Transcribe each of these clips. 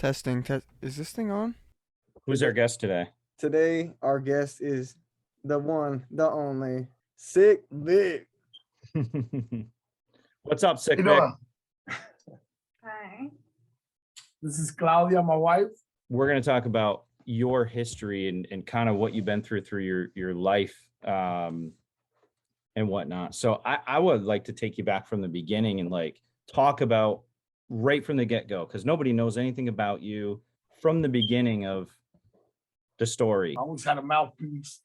Testing, test. Is this thing on? Who's our guest today? Today, our guest is the one, the only, Sick Vic. What's up, Sick You Vic? doing? Hi. This is Claudia, my wife. We're going to talk about your history and kind of what you've been through your life and whatnot. So I would like to take you back from the beginning and like talk about right from the get-go, because nobody knows anything about you from the beginning of the story. I always had a mouthpiece.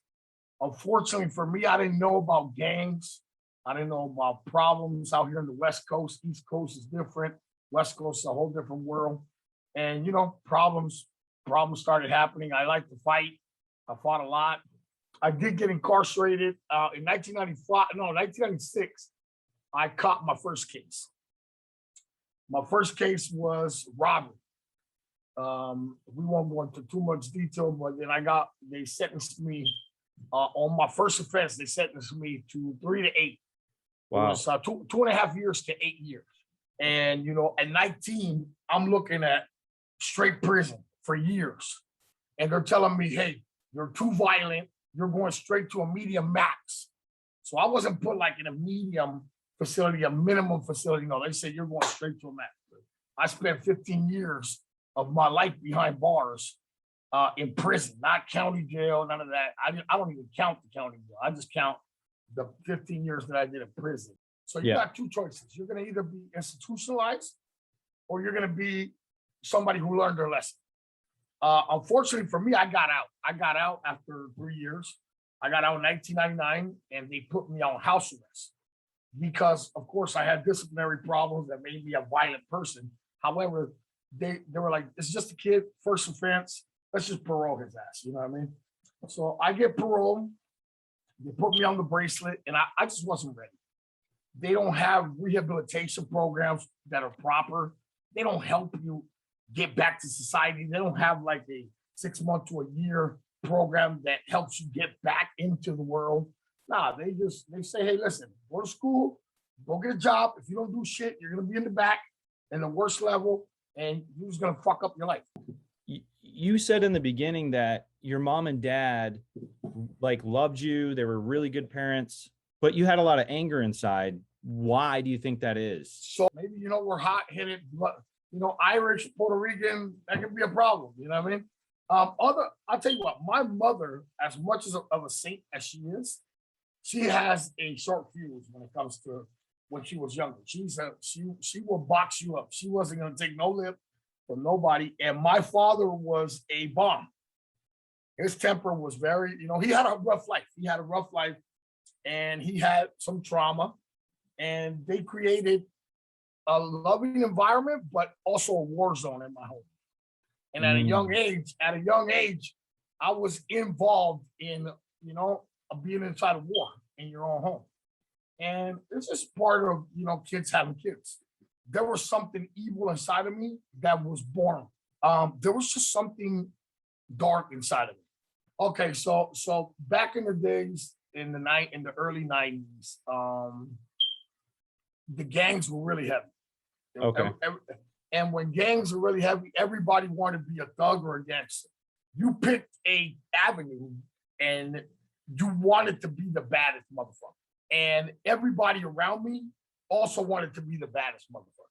Unfortunately for me, I didn't know about gangs. I didn't know about problems out here in the West Coast. East Coast is different. West Coast is a whole different world. And, you know, problems started happening. I like to fight. I fought a lot. I did get incarcerated in 1996. I caught my first case. My first case was robbery. We won't go into too much detail, but then they sentenced me on my first offense. They sentenced me to 3 to 8. Wow. It was 2.5 years to 8 years. And, you know, at 19, I'm looking at straight prison for years. And they're telling me, hey, you're too violent. You're going straight to a medium max. So I wasn't put like in a medium facility, a minimum facility. No, they said you're going straight to a max. I spent 15 years of my life behind bars in prison, not county jail, none of that. I don't even count the county jail. I just count the 15 years that I did in prison. So you got two choices. You're going to either be institutionalized or you're going to be somebody who learned their lesson. Unfortunately for me, I got out. I got out after 3 years. I got out in 1999 and they put me on house arrest because, of course, I had disciplinary problems that made me a violent person. However, they were like, it's just a kid, first offense. Let's just parole his ass. You know what I mean? So I get parole. They put me on the bracelet and I just wasn't ready. They don't have rehabilitation programs that are proper. They don't help you get back to society. They don't have like a 6 month to a year program that helps you get back into the world. Nah, they say, hey, listen, go to school, go get a job. If you don't do shit, you're gonna be in the back in the worst level, and you're just gonna fuck up your life. You said in the beginning that your mom and dad like loved you. They were really good parents, but you had a lot of anger inside. Why do you think that is? So maybe, you know, we're hot-headed, you know, Irish, Puerto Rican, that could be a problem. You know what I mean? I'll tell you what, my mother, as much as of a saint as she is, she has a short fuse when it comes to when she was younger. She will box you up. She wasn't gonna take no lip from nobody. And my father was a bomb. His temper was very, you know, he had a rough life. And he had some trauma. And they created a loving environment, but also a war zone in my home. And at a young age, I was involved in, you know, being inside a war in your own home. And it's just part of, you know, kids having kids. There was something evil inside of me that was born. There was just something dark inside of me. Okay, so back in the days in the early 90s, the gangs were really heavy. Okay. And when gangs are really heavy, everybody wanted to be a thug or a gangster. You picked a avenue and you wanted to be the baddest motherfucker. And everybody around me also wanted to be the baddest motherfucker.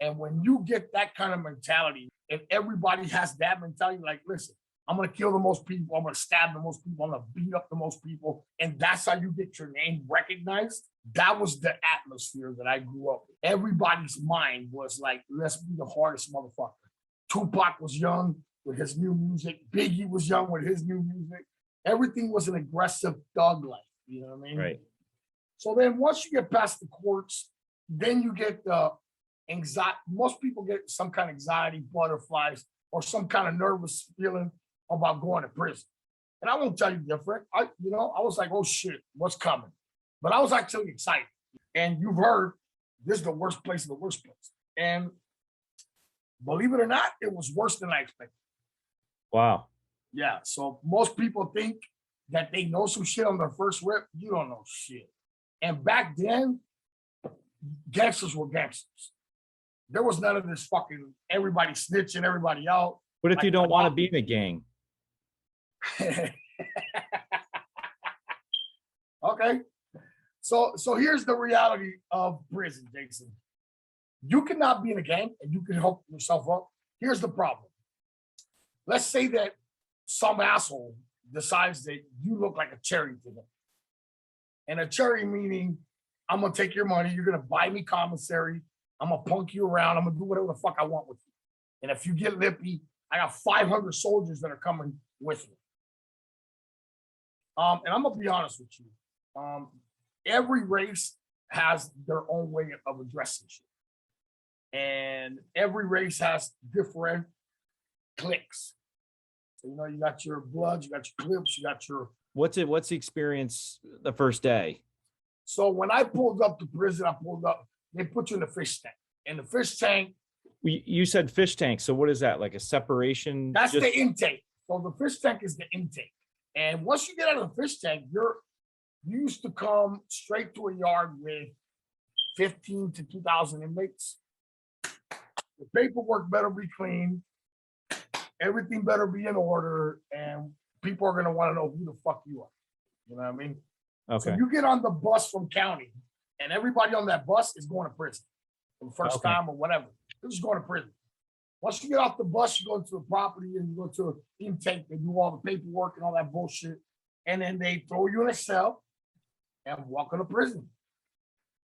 And when you get that kind of mentality, and everybody has that mentality, like, listen, I'm going to kill the most people. I'm going to stab the most people. I'm going to beat up the most people. And that's how you get your name recognized. That was the atmosphere that I grew up with. Everybody's mind was like, let's be the hardest motherfucker. Tupac was young with his new music. Biggie was young with his new music. Everything was an aggressive thug life. You know what I mean? Right. So then once you get past the courts, then you get the anxiety. Most people get some kind of anxiety, butterflies, or some kind of nervous feeling about going to prison. And I won't tell you different. I was like, oh shit, what's coming? But I was actually excited. And you've heard this is the worst place in the worst place. And believe it or not, it was worse than I expected. Wow. Yeah. So most people think that they know some shit on their first rip. You don't know shit. And back then, gangsters were gangsters. There was none of this fucking everybody snitching everybody out. What if Like you don't my want to mom- be in a gang? Okay. So here's the reality of prison, Jason. You cannot be in a gang and you can help yourself up. Here's the problem. Let's say that some asshole decides that you look like a cherry to them. And a cherry meaning I'm gonna take your money, you're gonna buy me commissary, I'm gonna punk you around, I'm gonna do whatever the fuck I want with you. And if you get lippy, I got 500 soldiers that are coming with you. And I'm gonna be honest with you. Every race has their own way of addressing shit. And every race has different cliques. So, you know, you got your Bloods, you got your Clips, you got your. What's the experience the first day? So when I pulled up to prison, they put you in the fish tank. And the fish tank, You said fish tank. So what is that? Like a separation? that's the intake. So the fish tank is the intake. And once you get out of the fish tank, you used to come straight to a yard with 15 to 2,000 inmates. The paperwork better be clean. Everything better be in order. And people are going to want to know who the fuck you are. You know what I mean? Okay. So you get on the bus from county, and everybody on that bus is going to prison for the first Okay. time or whatever. They're just going to prison. Once you get off the bus, you go to the property and you go to intake. They do all the paperwork and all that bullshit. And then they throw you in a cell and walk into prison.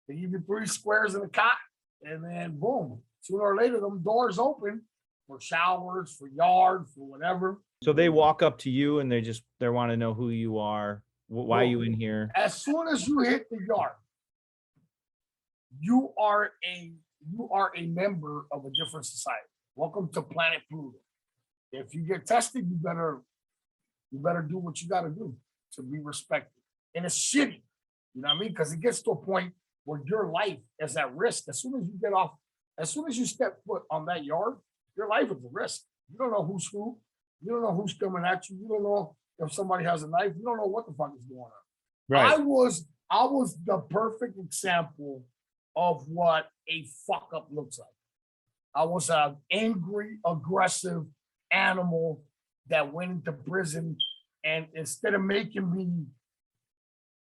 They give you 3 squares and a cot, and then boom. Sooner or later, them doors open for showers, for yard, for whatever. So they walk up to you and they want to know who you are. Why are you in here? As soon as you hit the yard, you are a member of a different society. Welcome to Planet Pluto. If you get tested, you better do what you got to do to be respected. And it's shitty, you know what I mean? Because it gets to a point where your life is at risk. As soon as you step foot on that yard, your life is at risk. You don't know who's who. You don't know who's coming at you. You don't know if somebody has a knife. You don't know what the fuck is going on. Right. I was the perfect example of what a fuck up looks like. I was an angry, aggressive animal that went into prison, and instead of making me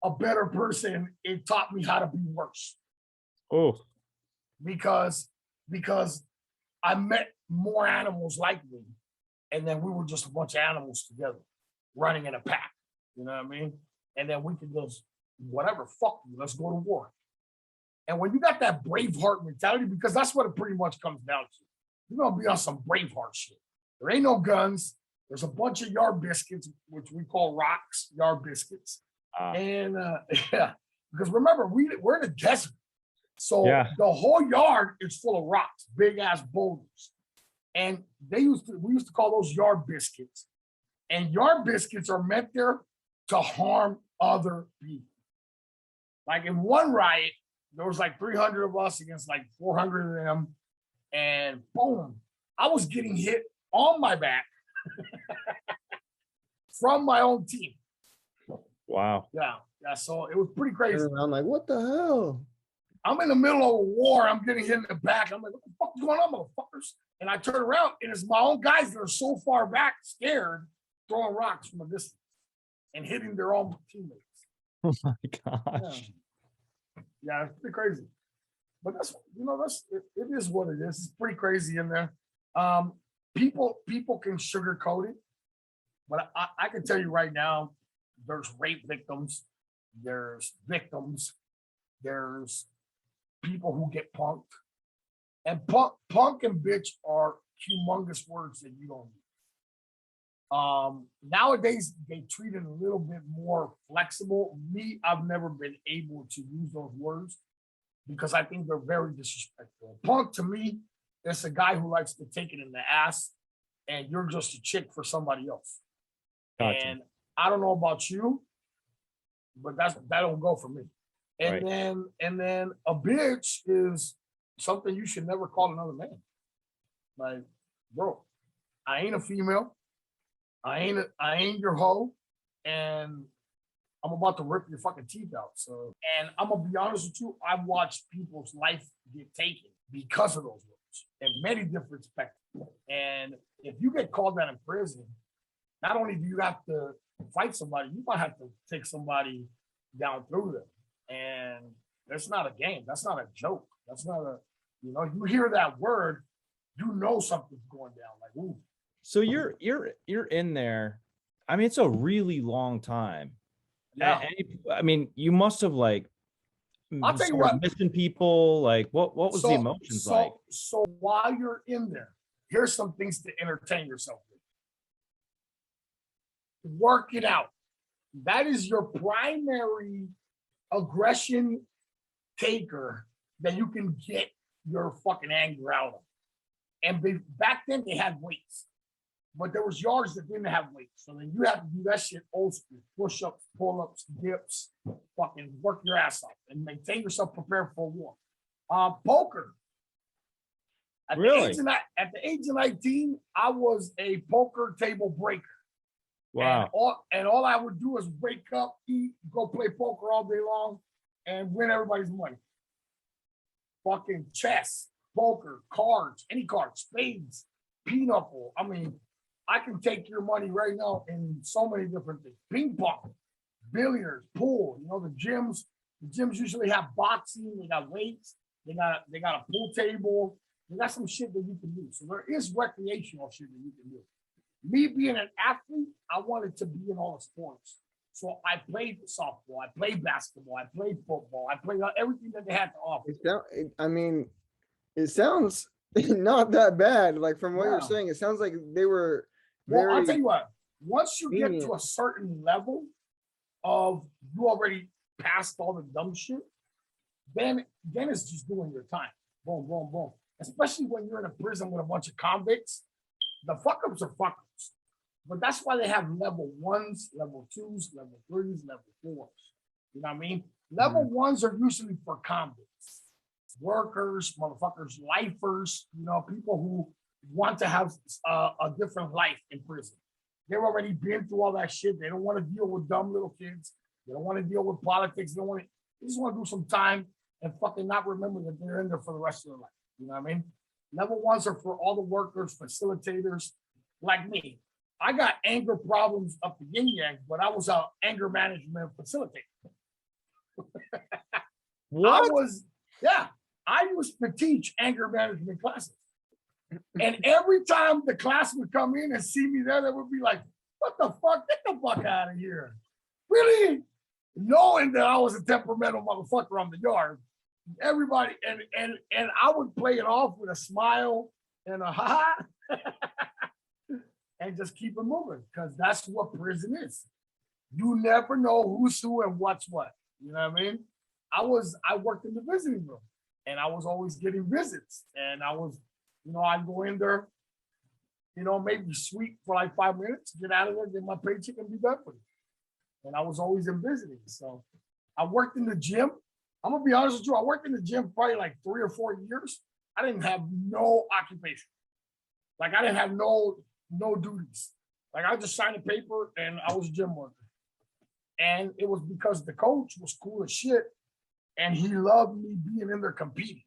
a better person, it taught me how to be worse. Oh, Because I met more animals like me, and then we were just a bunch of animals together, running in a pack. You know what I mean? And then we could just whatever, fuck you, let's go to war. And when you got that Braveheart mentality, because that's what it pretty much comes down to, you're gonna be on some Braveheart shit. There ain't no guns. There's a bunch of yard biscuits, which we call rocks, yard biscuits. And yeah, because remember, we're in a desert. So Yeah. the whole yard is full of rocks, big ass boulders. And we used to call those yard biscuits. And yard biscuits are meant there to harm other people. Like in one riot, there was like 300 of us against like 400 of them. And boom, I was getting hit on my back from my own team. wow. Yeah. So it was pretty crazy. And I'm like, what the hell? I'm in the middle of a war. I'm getting hit in the back. I'm like, what the fuck is going on, motherfuckers? And I turn around, and it's my own guys that are so far back, scared, throwing rocks from a distance and hitting their own teammates. Oh my Yeah, gosh. yeah, it's pretty crazy. But it is what it is. It's pretty crazy in there. People can sugarcoat it, but I can tell you right now, there's rape victims, there's victims, there's people who get punked. And punk and bitch are humongous words that you don't use. Nowadays, they treat it a little bit more flexible. Me, I've never been able to use those words because I think they're very disrespectful. Punk, to me, is a guy who likes to take it in the ass, and you're just a chick for somebody else. Gotcha. And I don't know about you, but that don't go for me. And Right. then a bitch is something you should never call another man. Like, bro, I ain't a female. I ain't your hoe, and I'm about to rip your fucking teeth out. So, and I'm gonna be honest with you, I've watched people's life get taken because of those words. in many different spectrums. And if you get called out in prison, not only do you have to fight somebody, you might have to take somebody down through them. And that's not a game. That's not a joke. That's not a, you hear that word, you know something's going down. Like, ooh. So you're in there. I mean, it's a really long time. Yeah. I mean, you must have like I'll tell you what, missing people. Like, what was the emotions like? So while you're in there, here's some things to entertain yourself with. Work it out. That is your primary aggression taker that you can get your fucking anger out of. And back then they had weights, but there was yards that didn't have weights. So then you have to do that shit old school, push-ups, pull-ups, dips, fucking work your ass off and maintain yourself prepared for war. Poker. At the age of 19, I was a poker table breaker. Wow. And all I would do is wake up, eat, go play poker all day long, and win everybody's money. Fucking chess, poker, cards, any cards, spades, pinochle. I mean, I can take your money right now in so many different things. Ping pong, billiards, pool. The gyms usually have boxing, they got weights, they got a pool table, they got some shit that you can do. So there is recreational shit that you can do. Me being an athlete, I wanted to be in all the sports. So I played softball, I played basketball, I played football, I played everything that they had to offer. It sounds not that bad. Like from what Yeah. you're saying, it sounds like they were Well, I'll tell you what, once you get lenient. to a certain level of you already passed all the dumb shit, then it's just doing your time. Boom, boom, boom. Especially when you're in a prison with a bunch of convicts. The fuck ups are fuck ups. But that's why they have level 1s, level 2s, level 3s, level 4s. You know what I mean? Level 1s are usually for convicts, workers, motherfuckers, lifers, people who want to have a different life in prison. They've already been through all that shit. They don't want to deal with dumb little kids. They don't want to deal with politics. They just want to do some time and fucking not remember that they're in there for the rest of their life. You know what I mean? Level 1s are for all the workers, facilitators like me. I got anger problems up the yin yang, but I was an anger management facilitator. What? I used to teach anger management classes. And every time the class would come in and see me there, they would be like, what the fuck? Get the fuck out of here. Really? Knowing that I was a temperamental motherfucker on the yard. Everybody, and I would play it off with a smile and a ha and just keep it moving, because that's what prison is. You never know who's who and what's what. You know what I mean? I worked in the visiting room, and I was always getting visits, and I was, I'd go in there, maybe sweep for like 5 minutes, get out of there, get my paycheck, and be done with it. And I was always in visiting. So I worked in the gym. I'm gonna be honest with you, I worked in the gym probably like 3 or 4 years. I didn't have no occupation. Like I didn't have no duties. Like I just signed a paper and I was a gym worker. And it was because the coach was cool as shit and he loved me being in there competing.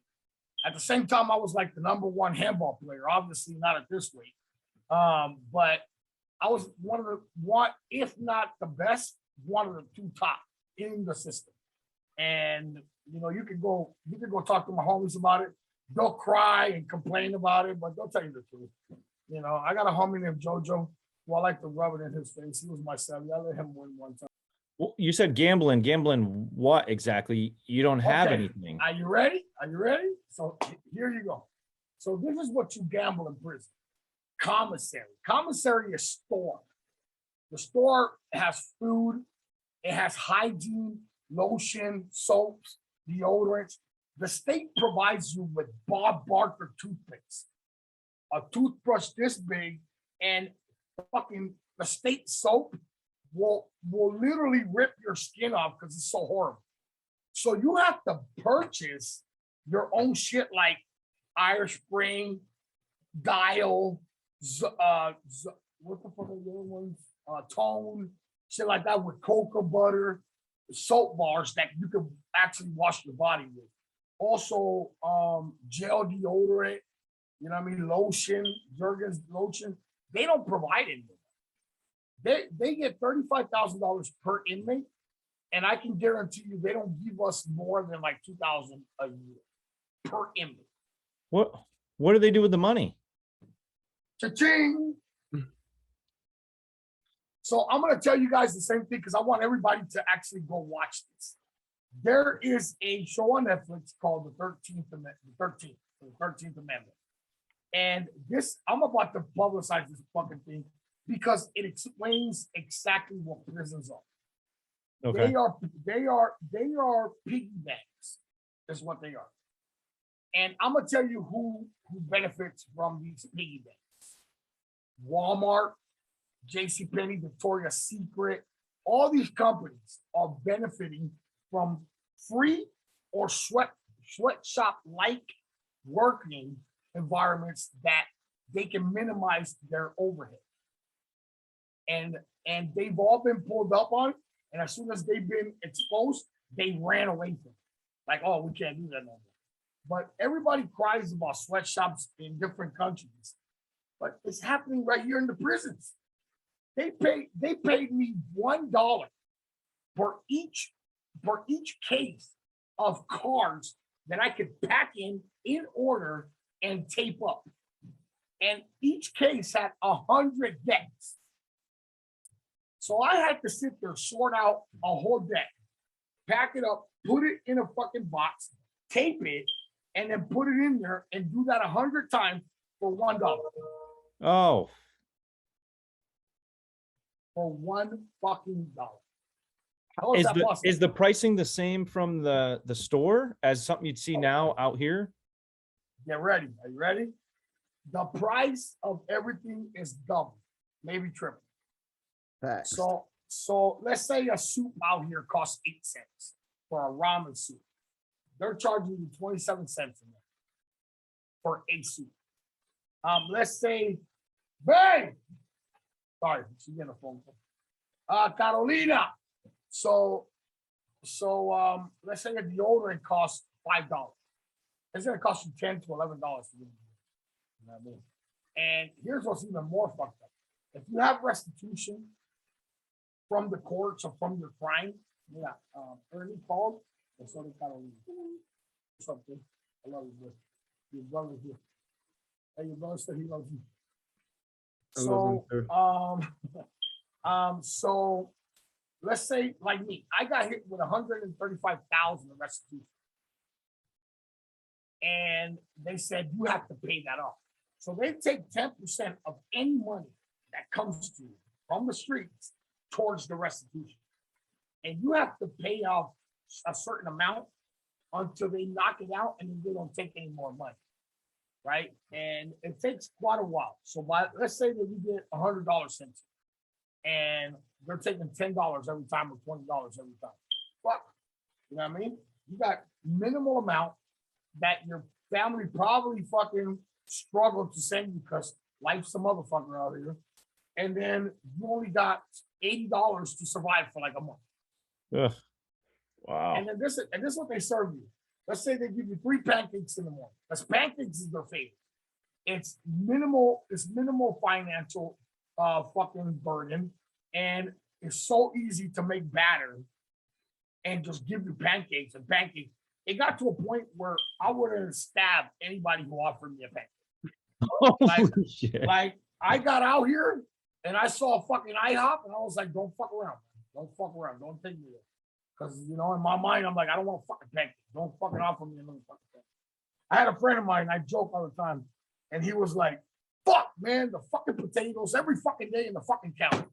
At the same time, I was like the #1 handball player, obviously not at this weight. But I was one, if not the best, one of the 2 top in the system. And you could go talk to my homies about it. They'll cry and complain about it, but they'll tell you the truth. I got a homie named Jojo who I like to rub it in his face. He was my son. I let him win one time. Well, you said gambling. What exactly? You don't have anything. Are you ready? So here you go. So this is what you gamble in prison. Commissary. Commissary is store. The store has food. It has hygiene, lotion, soaps, deodorants. The state provides you with Bob Barker toothpaste, a toothbrush this big, and fucking the state soap will literally rip your skin off because it's so horrible. So you have to purchase your own shit like Irish Spring, Dial, what the fuck are the other ones? Tone, shit like that with cocoa butter, soap bars that you can actually wash your body with. Also, gel deodorant, you know what I mean, lotion, Jergens lotion. They don't provide anything. They get $35,000 per inmate, and I can guarantee you they don't give us more than like $2,000 a year per inmate. What do they do with the money? Cha-ching. So I'm going to tell you guys the same thing because I want everybody to actually go watch this. There is a show on Netflix called The 13th Amendment. The 13th Amendment. And this, I'm about to publicize this fucking thing because it explains exactly what prisons are. Okay. They are piggy banks, is what they are. And I'm gonna tell you who benefits from these piggy banks. Walmart, JCPenney, Victoria's Secret, all these companies are benefiting from free or sweatshop-like working environments that they can minimize their overhead. And they've all been pulled up on it. And as soon as they've been exposed, they ran away from it. Like, oh, we can't do that no more. But everybody cries about sweatshops in different countries. But it's happening right here in the prisons. They paid me $1 for each case of cards that I could pack in order and tape up. And each case had 100 decks. So I had to sit there, sort out a whole deck, pack it up, put it in a fucking box, tape it, and then put it in there and do that 100 times for $1. Oh, For $1 fucking dollar. How is that possible? Is the pricing the same from the store as something you'd see now out here? Get ready. Are you ready? The price of everything is double, maybe triple. Facts. So let's say a soup out here costs 8 cents for a ramen soup. They're charging you 27 cents in there for a soup. Let's say, bang! Sorry, she's getting a phone call. Carolina. So let's say a deodorant costs $5. It's gonna cost you $10 to $11 to get it. You know what I mean? And here's what's even more fucked up. If you have restitution from the courts or from your crime, Ernie called, and so they Carolina. Something. I love you, bro. Your brother's here. Hey, your brother said he loves you. So let's say like me, I got hit with 135,000 of restitution. And they said you have to pay that off. So they take 10% of any money that comes to you from the streets towards the restitution. And you have to pay off a certain amount until they knock it out and then they don't take any more money. Right? And it takes quite a while. So let's say that you get $100 sent to you, and they're taking $10 every time or $20 every time. Fuck. You know what I mean? You got minimal amount that your family probably fucking struggled to send you because life's a motherfucker out here. And then you only got $80 to survive for like a month. Ugh. Wow. And then this is what they serve you. Let's say they give you 3 pancakes in the morning. Because pancakes is their favorite. It's minimal financial fucking burden. And it's so easy to make batter and just give you pancakes and pancakes. It got to a point where I wouldn't have stabbed anybody who offered me a pancake. Holy shit. Like I got out here and I saw a fucking IHOP and I was like, don't fuck around. Don't fuck around. Don't take me there. Because, you know, in my mind, I'm like, I don't want fucking pancakes. Don't fucking offer me another fucking pancake. I had a friend of mine, I joke all the time, and he was like, fuck, man, the fucking potatoes every fucking day in the fucking county.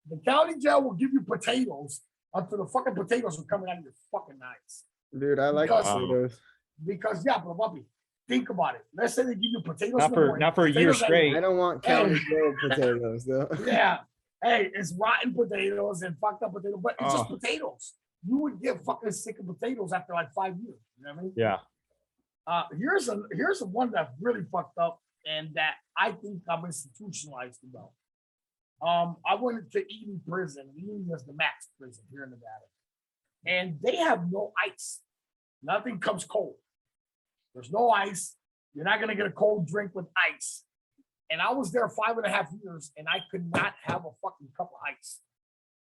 The county jail will give you potatoes until the fucking potatoes are coming out of your fucking eyes. Dude, I like potatoes. Because, yeah, but puppy, think about it. Let's say they give you potatoes. Not for a year straight. I don't want county jail potatoes, though. Yeah. Hey, it's rotten potatoes and fucked up potatoes, but it's just potatoes. You would get fucking sick of potatoes after like 5 years. You know what I mean? Yeah. Here's a one that's really fucked up and that I think I'm institutionalized about. I went to Eden Prison. Eden is the max prison here in Nevada. And they have no ice. Nothing comes cold. There's no ice. You're not gonna get a cold drink with ice. And I was there 5.5 years, and I could not have a fucking cup of ice.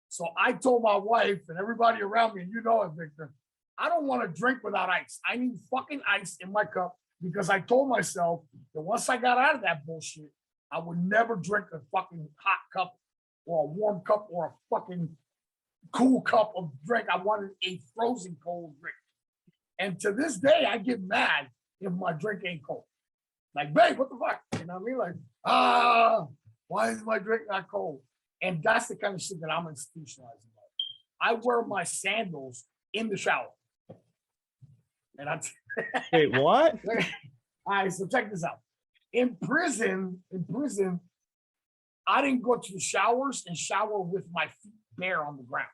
So I told my wife and everybody around me, and you know it, Victor, I don't want to drink without ice. I need fucking ice in my cup because I told myself that once I got out of that bullshit, I would never drink a fucking hot cup or a warm cup or a fucking cool cup of drink. I wanted a frozen cold drink. And to this day, I get mad if my drink ain't cold. Like, babe, what the fuck? You know what I mean? Like, why is my drink not cold? And that's the kind of shit that I'm institutionalizing. I wear my sandals in the shower. And Wait, what? All right, so check this out. In prison, I didn't go to the showers and shower with my feet bare on the ground.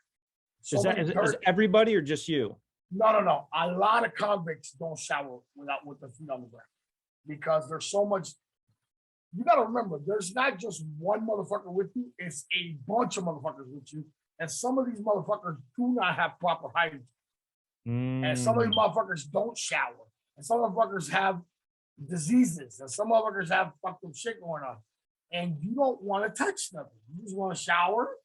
So Is everybody or just you? No. A lot of convicts don't shower with their feet on the ground because there's so much. You got to remember, there's not just one motherfucker with you; it's a bunch of motherfuckers with you, and some of these motherfuckers do not have proper hygiene, and some of these motherfuckers don't shower, and some motherfuckers have diseases, and some motherfuckers have fucking shit going on, and you don't want to touch nothing. You just want to shower,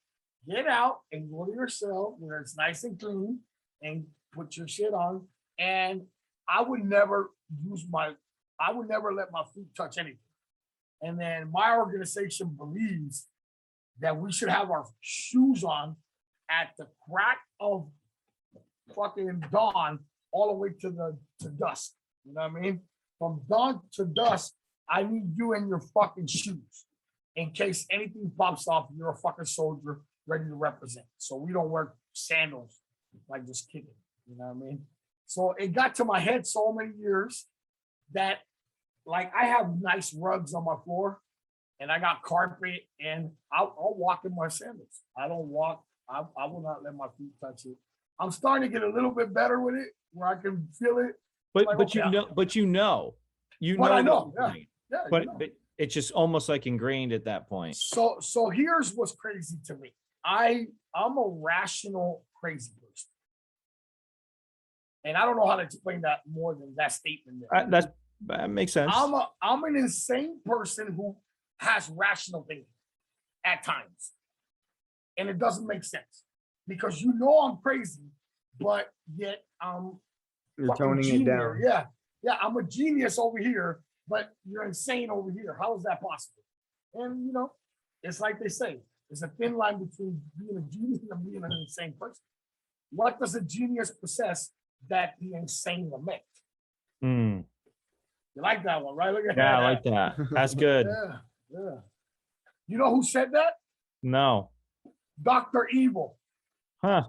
get out, and go to your cell where it's nice and clean, and put your shit on. And I would never let my feet touch anything. And then my organization believes that we should have our shoes on at the crack of fucking dawn all the way to dusk. You know what I mean? From dawn to dusk, I need you in your fucking shoes. In case anything pops off, you're a fucking soldier ready to represent. So we don't wear sandals like just kidding. You know what I mean? So it got to my head so many years that like I have nice rugs on my floor and I got carpet and I'll walk in my sandals. I don't walk. I will not let my feet touch it. I'm starting to get a little bit better with it where I can feel it. But like, but okay, you know. But I that know. you're Yeah. right. Yeah, But, you know. but it's just almost like ingrained at that point. So here's what's crazy to me. I'm a rational crazy person. And I don't know how to explain that more than that statement there. That makes sense. I'm an insane person who has rational thinking at times. And it doesn't make sense because you know I'm crazy, but yet You're toning it down. Yeah, I'm a genius over here, but you're insane over here. How is that possible? And you know, it's like they say, there's a thin line between being a genius and being an insane person. What does a genius possess that the insane lament? Mm. You like that one, right? Look at Yeah, that. I like that. That's good. Yeah. You know who said that? No. Dr. Evil. Huh.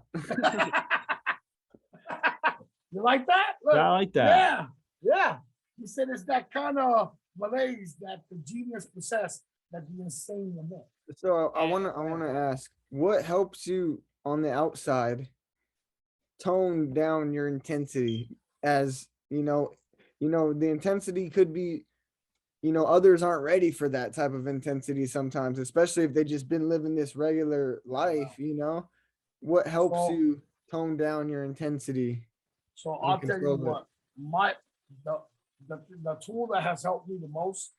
You like that? Look, Yeah, I like that. Yeah. He said it's that kind of malaise that the genius possess that the insane lament. So I wanna ask, what helps you on the outside tone down your intensity? As you know, the intensity could be, others aren't ready for that type of intensity sometimes, especially if they just been living this regular life. What helps you tone down your intensity? So I'll tell you what, the tool that has helped me the most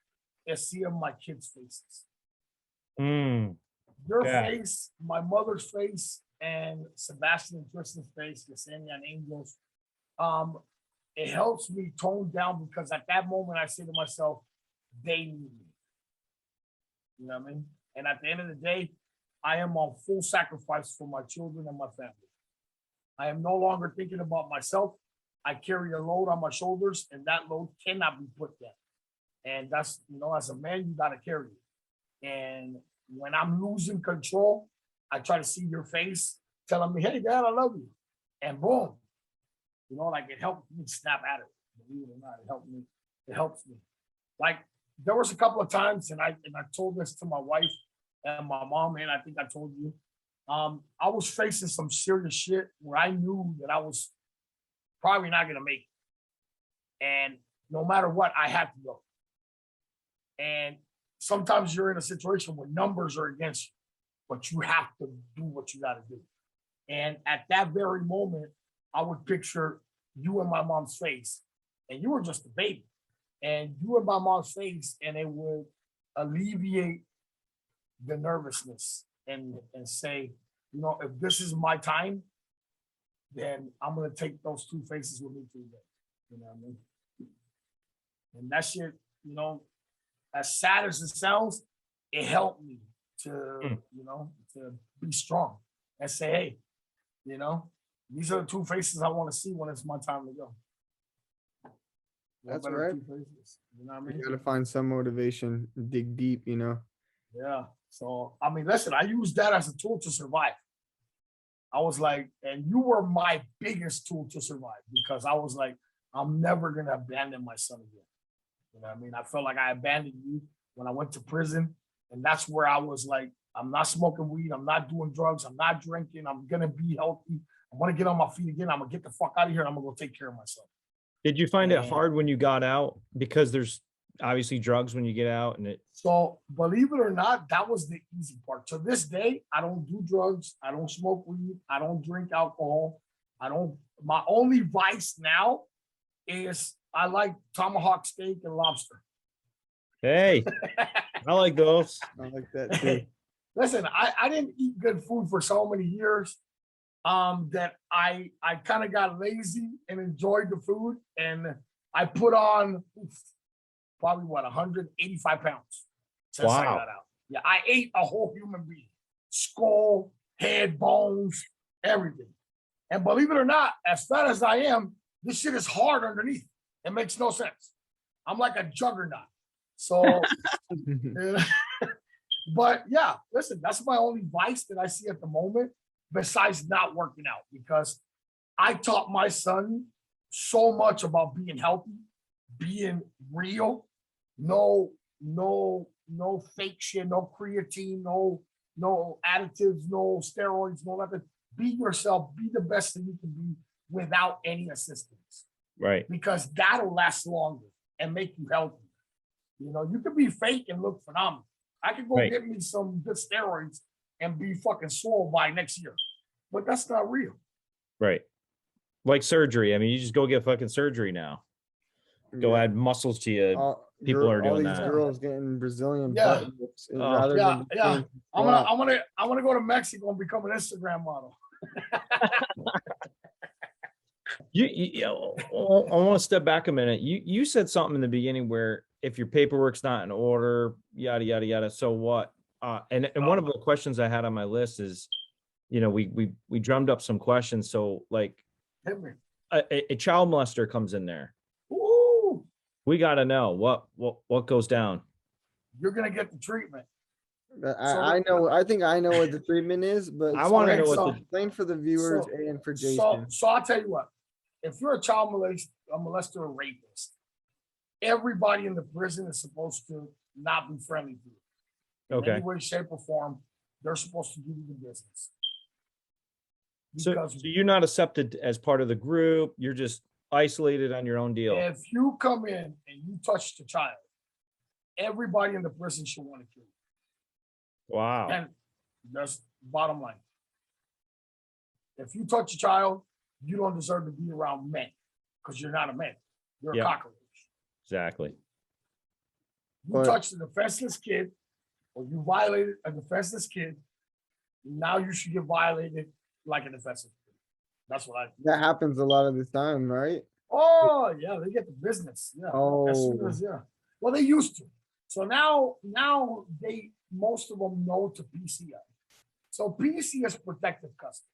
is seeing my kids' faces. Mm. Your face, my mother's face, and Sebastian and Tristan's face, Yesenia and Angel's. It helps me tone down because at that moment I say to myself, they need me. You know what I mean? And at the end of the day, I am on full sacrifice for my children and my family. I am no longer thinking about myself. I carry a load on my shoulders, and that load cannot be put down. And that's, as a man, you got to carry it. And when I'm losing control, I try to see your face telling me, hey, Dad, I love you. And boom, like it helped me snap at it. Believe it or not, it helps me. Like there was a couple of times, and I told this to my wife and my mom, and I think I told you, I was facing some serious shit where I knew that I was probably not going to make it. And no matter what, I had to go. And sometimes you're in a situation where numbers are against you, but you have to do what you got to do. And at that very moment, I would picture you in my mom's face, and you were just a baby. and do it by my face, and it would alleviate the nervousness and say, you know, if this is my time, then I'm gonna take those two faces with me through the day. You know what I mean? And that shit, you know, as sad as it sounds, it helped me to, you know, to be strong and say, hey, you know, these are the two faces I want to see when it's my time to go. What That's better right. two faces, you know what I mean? You gotta find some motivation, dig deep, you know. Yeah. So, I mean, listen, I used that as a tool to survive. I was like, and you were my biggest tool to survive because I was like, I'm never going to abandon my son again. You know what I mean? I felt like I abandoned you when I went to prison. And that's where I was like, I'm not smoking weed. I'm not doing drugs. I'm not drinking. I'm going to be healthy. I'm going to get on my feet again. I'm going to get the fuck out of here. And I'm going to go take care of myself. Did you find it And- hard when you got out? Because there's obviously drugs when you get out and it. So believe it or not, that was the easy part. To this day, I don't do drugs. I don't smoke weed. I don't drink alcohol. My only vice now is I like tomahawk steak and lobster. Hey, I like those. I like that too. Listen, I didn't eat good food for so many years that I kind of got lazy and enjoyed the food. And I put on probably 185 pounds since I Wow. got out. Yeah, I ate a whole human being, skull, head, bones, everything. And believe it or not, as fat as I am, this shit is hard underneath. It makes no sense. I'm like a juggernaut. So, but yeah, listen, that's my only vice that I see at the moment, besides not working out, because I taught my son so much about being healthy, being real, no fake shit, no creatine, no additives, no steroids, no nothing. Be yourself, be the best that you can be without any assistance, Right. because that'll last longer and make you healthy. You know, you can be fake and look phenomenal. I could go Right. get me some good steroids and be fucking swole by next year, but that's not real. Right. Like surgery. I mean, you just go get fucking surgery now. Go Yeah. add muscles to you. People are all doing these that. girls getting Brazilian Yeah. butt lifts Oh. rather Yeah, than yeah. doing I'm squats. gonna go to Mexico and become an Instagram model. I want to step back a minute. You said something in the beginning where if your paperwork's not in order, yada yada yada. So what? And one of the questions I had on my list is, you know, we drummed up some questions. So like Hit me. a child molester comes in there. Ooh, We got to know what goes down. you're gonna get the treatment. I know. I think I know what the treatment is, but I want to know so- what the explain for the viewers so- and for So, Jason. so I'll tell you what. If you're a child molester or rapist, everybody in the prison is supposed to not be friendly to you. In okay. any way, shape, or form, they're supposed to give you the business. So Because you're not accepted as part of the group. You're just isolated on your own deal. if you come in and you touch the child, everybody in the prison should want to kill you. Wow. And that's bottom line. If you touch a child, you don't deserve to be around men because you're not a man. You're Yeah. a cockroach. Exactly. You But- touched a defenseless kid or you violated a defenseless kid, now you should get violated like a defenseless kid. That's what I think. That happens a lot of the time, right? Oh, yeah, they get the business. Yeah. As soon Oh. as, yeah. Well, they used to. So now most of them know to PCI. So PC is protective custody.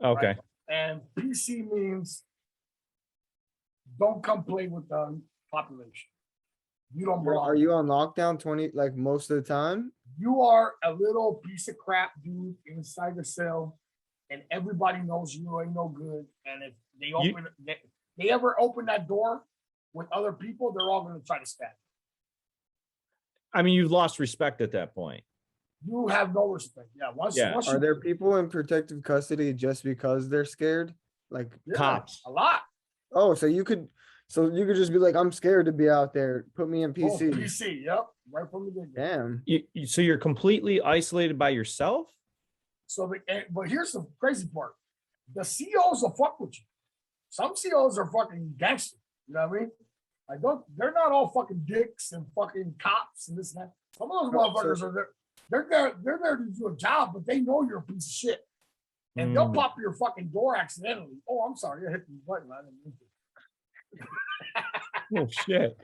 Okay. Right? And PC means don't come play with the population. You don't belong. Are you on lockdown 20 like most of the time? You are a little piece of crap dude inside the cell, and everybody knows you ain't no good. And if they open, they ever open that door with other people, they're all going to try to stab I mean, you've lost respect at that point. you. You have no respect. Yeah. Once Are you, there people in protective custody just because they're scared? Like, yeah, cops? a lot. oh, so you could just be like, I'm scared to be out there. Put me in Oh, PC. PC. Yep. Right from the beginning. Damn. So you're completely isolated by yourself? So, but here's the crazy part: the COs will fuck with you. Some COs are fucking gangster. You know what I mean? Like, they're not all fucking dicks and fucking cops and this and that. Some of those motherfuckers are there. They're there to do a job, but they know you're a piece of shit. And they'll pop your fucking door accidentally. Oh, I'm sorry, I hit the button. I didn't mean to. Oh shit.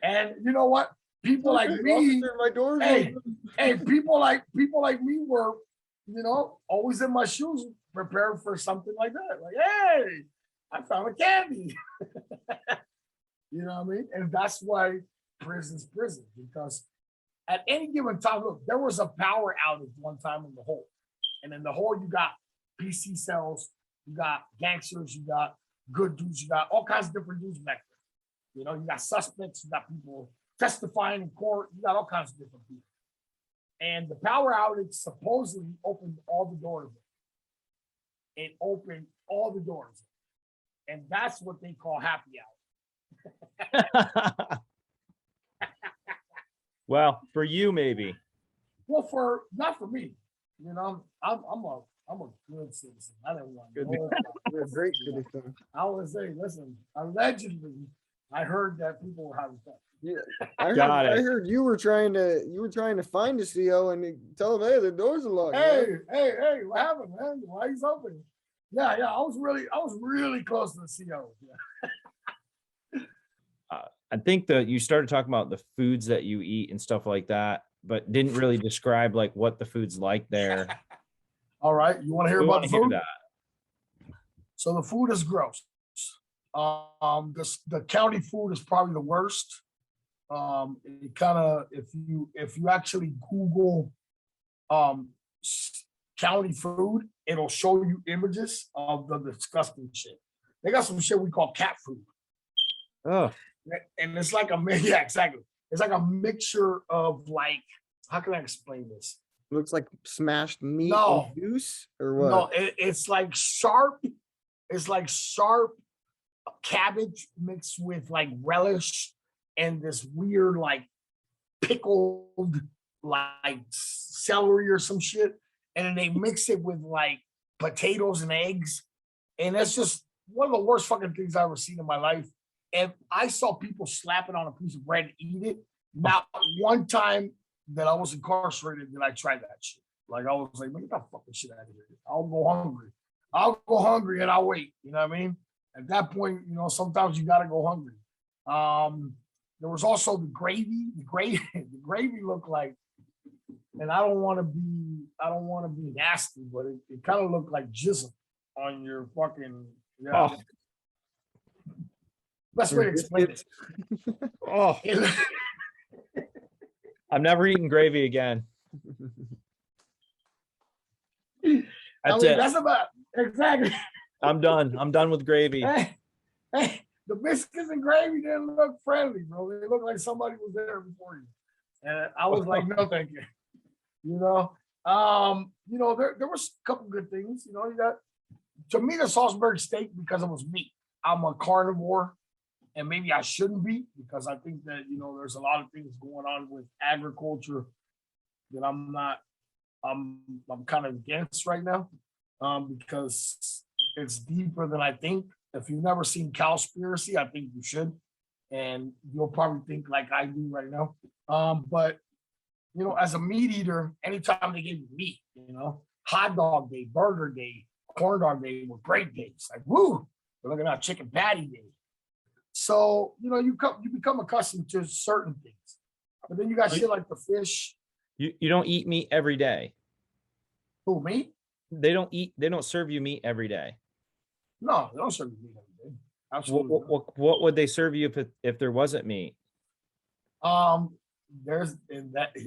And you know what? People like me, Officer, my door's hey, open. hey, people like me were, always in my shoes, prepared for something like that. Like, hey, I found a candy. You know what I mean? And that's why prison's prison, because at any given time, look, there was a power outage one time in the hole. And in the hole, you got PC cells, you got gangsters, you got good dudes, you got all kinds of different dudes back there. You got suspects, you got people testifying in court, you got all kinds of different people. And the power outage supposedly opened all the doors. It opened all the doors. And that's what they call happy hour. Well, for you, maybe. Well, not for me. I'm a good citizen. I didn't want Good. You're a great citizen. I would say, listen, allegedly, I heard that people were having fun. Yeah, I Got heard, it. I heard you were trying to find a CO and tell them, hey, the doors are locked. Hey, man." hey, what happened, man? Why he's open? Yeah, I was really close to the CO. Yeah. I think that you started talking about the foods that you eat and stuff like that, but didn't really describe like what the food's like there. All right, you want to hear We about wanna the food? that. So the food is gross. The county food is probably the worst. It kind of, if you actually Google county food, it'll show you images of the disgusting shit. They got some shit we call cat food, Oh, and it's like yeah, exactly. It's like a mixture of like, how can I explain this? Looks like smashed meat No. and juice or what? No, it's like sharp. It's like sharp cabbage mixed with like relish and this weird like pickled like celery or some shit, and then they mix it with like potatoes and eggs, and that's just one of the worst fucking things I've ever seen in my life. And I saw people slap it on a piece of bread and eat it. Not one time that I was incarcerated did I try that shit. Like, I was like, man, get that fucking shit out of here. I'll go hungry and I'll wait. You know what I mean? At that point, sometimes you gotta go hungry. There was also the gravy. The gravy looked like, and I don't want to be nasty, but it kind of looked like jism on your fucking. Yeah. Oh. Best way to explain it. oh, I'm never eating gravy again. That's it. That's about exactly. I'm done. I'm done with gravy. Hey, the biscuits and gravy didn't look friendly, bro. They looked like somebody was there before you. And I was like, no, thank you. There was a couple good things. You got, to me, the Salisbury steak, because it was meat. I'm a carnivore, and maybe I shouldn't be, because I think that, there's a lot of things going on with agriculture that I'm kind of against right now, because it's deeper than I think. If you've never seen Cowspiracy, I think you should, and you'll probably think like I do right now. But as a meat eater, anytime they give you meat, hot dog day, burger day, corn dog day were great days. Like, woo, we're looking at chicken patty day. So you become accustomed to certain things, but then you got shit like the fish. You don't eat meat every day. Who, me? They don't serve you meat every day. No, they don't serve you meat every day. Absolutely. What would they serve you if there wasn't meat? Here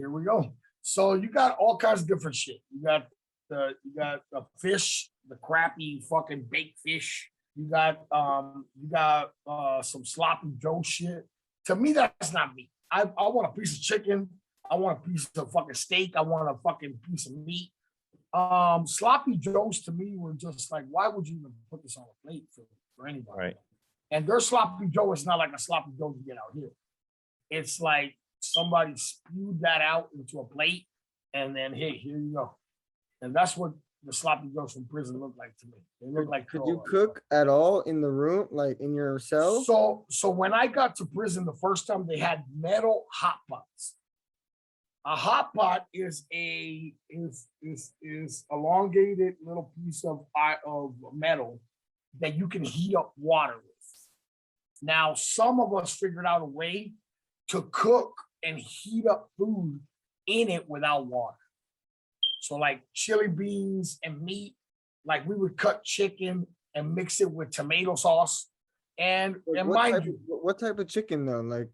we go. So you got all kinds of different shit. You got the fish, the crappy fucking baked fish. You got some sloppy Joe shit. To me, that's not meat. I want a piece of chicken. I want a piece of fucking steak. I want a fucking piece of meat. Sloppy Joes to me were just like, why would you even put this on a plate for anybody? Right. And their sloppy Joe is not like a sloppy Joe you get out here. It's like somebody spewed that out into a plate, and then, hey, here you go. And that's what the sloppy joes from prison look like to me. They look like Could you Corolla. cook at all in the room, like in your cell? So when I got to prison the first time, they had metal hot pots. A hot pot is elongated little piece of metal that you can heat up water with. Now, some of us figured out a way to cook and heat up food in it without water. So like chili beans and meat, like we would cut chicken and mix it with tomato sauce. And mind you, What type of chicken though? Like,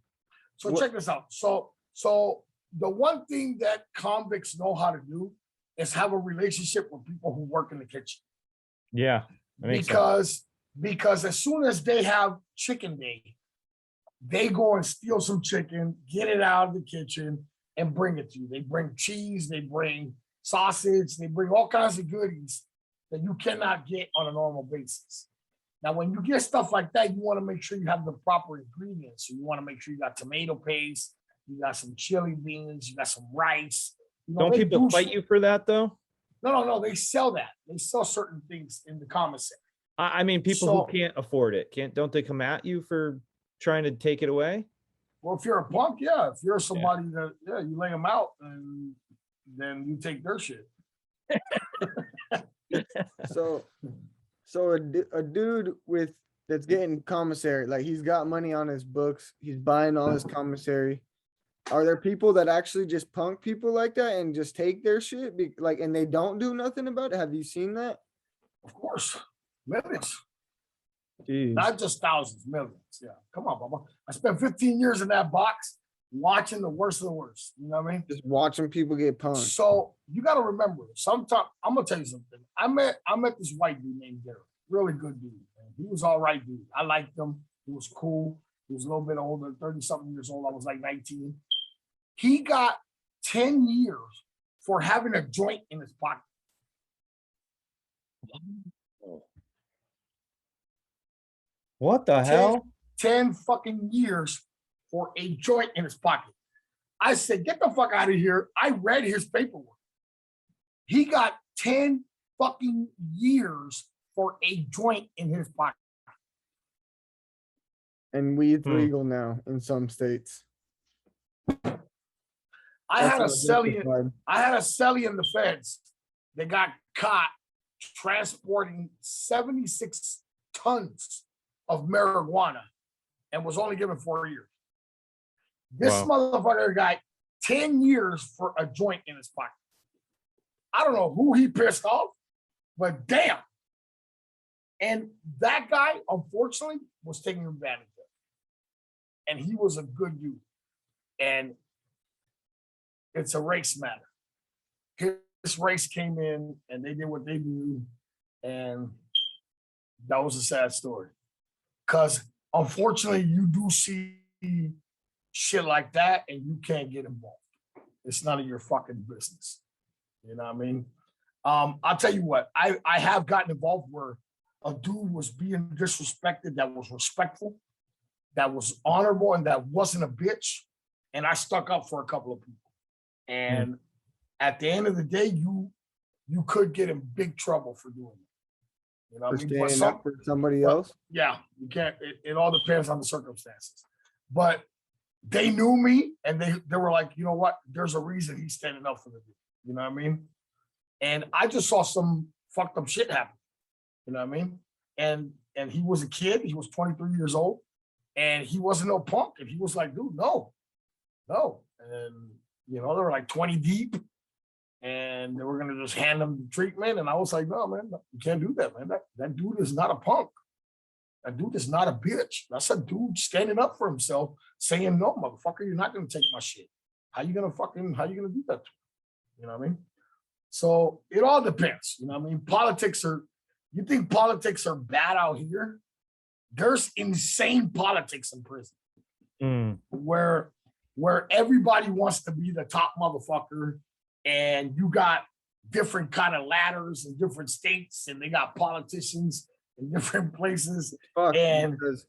so what- check this out. So the one thing that convicts know how to do is have a relationship with people who work in the kitchen. Yeah. that makes sense. Because as soon as they have chicken day, they go and steal some chicken, get it out of the kitchen, and bring it to you. They bring cheese, they bring sausage, they bring all kinds of goodies that you cannot get on a normal basis. Now, when you get stuff like that, you want to make sure you have the proper ingredients. So you want to make sure you got tomato paste, you got some chili beans, you got some rice. You know, Don't they people do fight you for that though? No. They sell that. They sell certain things in the commissary. I mean, people So- who can't afford it, don't they come at you for trying to take it away? Well, if you're a punk, yeah. If you're somebody that, yeah, you lay them out and then you take their shit. so a dude that's getting commissary, like he's got money on his books, he's buying all his commissary. Are there people that actually just punk people like that and just take their shit, and they don't do nothing about it? Have you seen that? Of course, millions, Jeez. not just thousands, millions. Yeah, come on, Bubba. I spent 15 years in that box watching the worst of the worst. You know what I mean? Just watching people get punked. So you got to remember, sometimes I'm gonna tell you something. I met this white dude named Derek, really good dude. Man. He was all right, dude. I liked him. He was cool. He was a little bit older, 30-something years old. I was like 19. He got 10 years for having a joint in his pocket. What the hell? 10 fucking years for a joint in his pocket. I said, get the fuck out of here. I read his paperwork. He got 10 fucking years for a joint in his pocket. And weed's Hmm. legal now in some states. I had a That's celly. unjustified. I had a celly in the feds that got caught transporting 76 tons of marijuana and was only given 4 years. This Wow. motherfucker got 10 years for a joint in his pocket. I don't know who he pissed off, but damn. And that guy, unfortunately, was taking advantage of. And he was a good dude. And it's a race matter. His race came in and they did what they do. And that was a sad story. Because unfortunately, you do see shit like that and you can't get involved. It's none of your fucking business. You know what I mean? I'll tell you what, I have gotten involved where a dude was being disrespected that was respectful, that was honorable, and that wasn't a bitch. And I stuck up for a couple of people. And at the end of the day, you could get in big trouble for doing it. You know For what I mean? But standing up for somebody else. yeah, you can't. It all depends on the circumstances. But they knew me, and they were like, you know what? There's a reason he's standing up for the dude. You know what I mean? And I just saw some fucked up shit happen. You know what I mean? And he was a kid. He was 23 years old, and he wasn't no punk. And he was like, dude, no. And you know, they were like 20 deep, and they were gonna just hand him the treatment. And I was like, no, man, you can't do that, man. That dude is not a punk. That dude is not a bitch. That's a dude standing up for himself, saying, no, motherfucker, you're not gonna take my shit. How you gonna do that to me? You know what I mean? So it all depends. You know what I mean? You think politics are bad out here? There's insane politics in prison where everybody wants to be the top motherfucker, and you got different kind of ladders in different states, and they got politicians in different places. Fuck, And because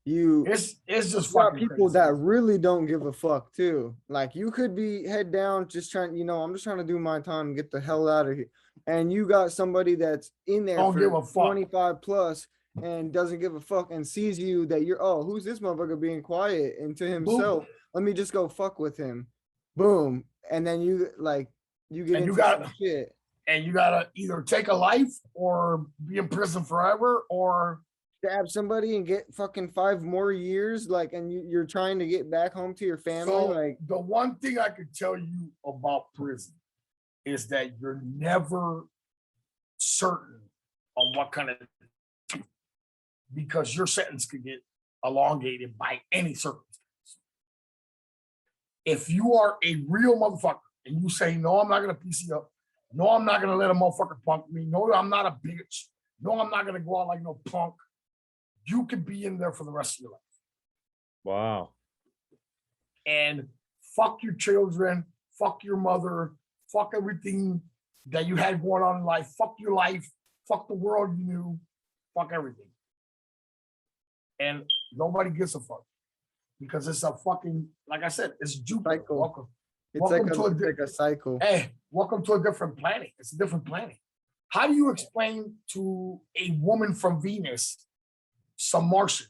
It's just got fucking people crazy. that really don't give a fuck too. Like you could be head down, just trying, I'm just trying to do my time, get the hell out of here. and you got somebody that's in there Don't give a for fuck. 25 plus and doesn't give a fuck and sees you that you're, oh, who's this motherfucker being quiet, and to himself, let me just go fuck with him. Boom. And then you get And into you got- some shit. And you gotta either take a life or be in prison forever, or Stab somebody and get fucking 5 more years, like, and you're trying to get back home to your family, so like, the one thing I could tell you about prison is that you're never certain on what kind of, because your sentence could get elongated by any circumstance. If you are a real motherfucker and you say, no, I'm not gonna PC up, no, I'm not gonna let a motherfucker punk me, no, I'm not a bitch, no, I'm not gonna go out like no punk, you could be in there for the rest of your life. Wow. And fuck your children, fuck your mother, fuck everything that you had going on in life, fuck your life, fuck the world you knew, fuck everything. And nobody gives a fuck because it's a fucking, like I said, it's Jupiter. Cycle. Welcome. it's Welcome like to a it's like a cycle. Hey, welcome to a different planet. It's a different planet. How do you explain to a woman from Venus some Martian?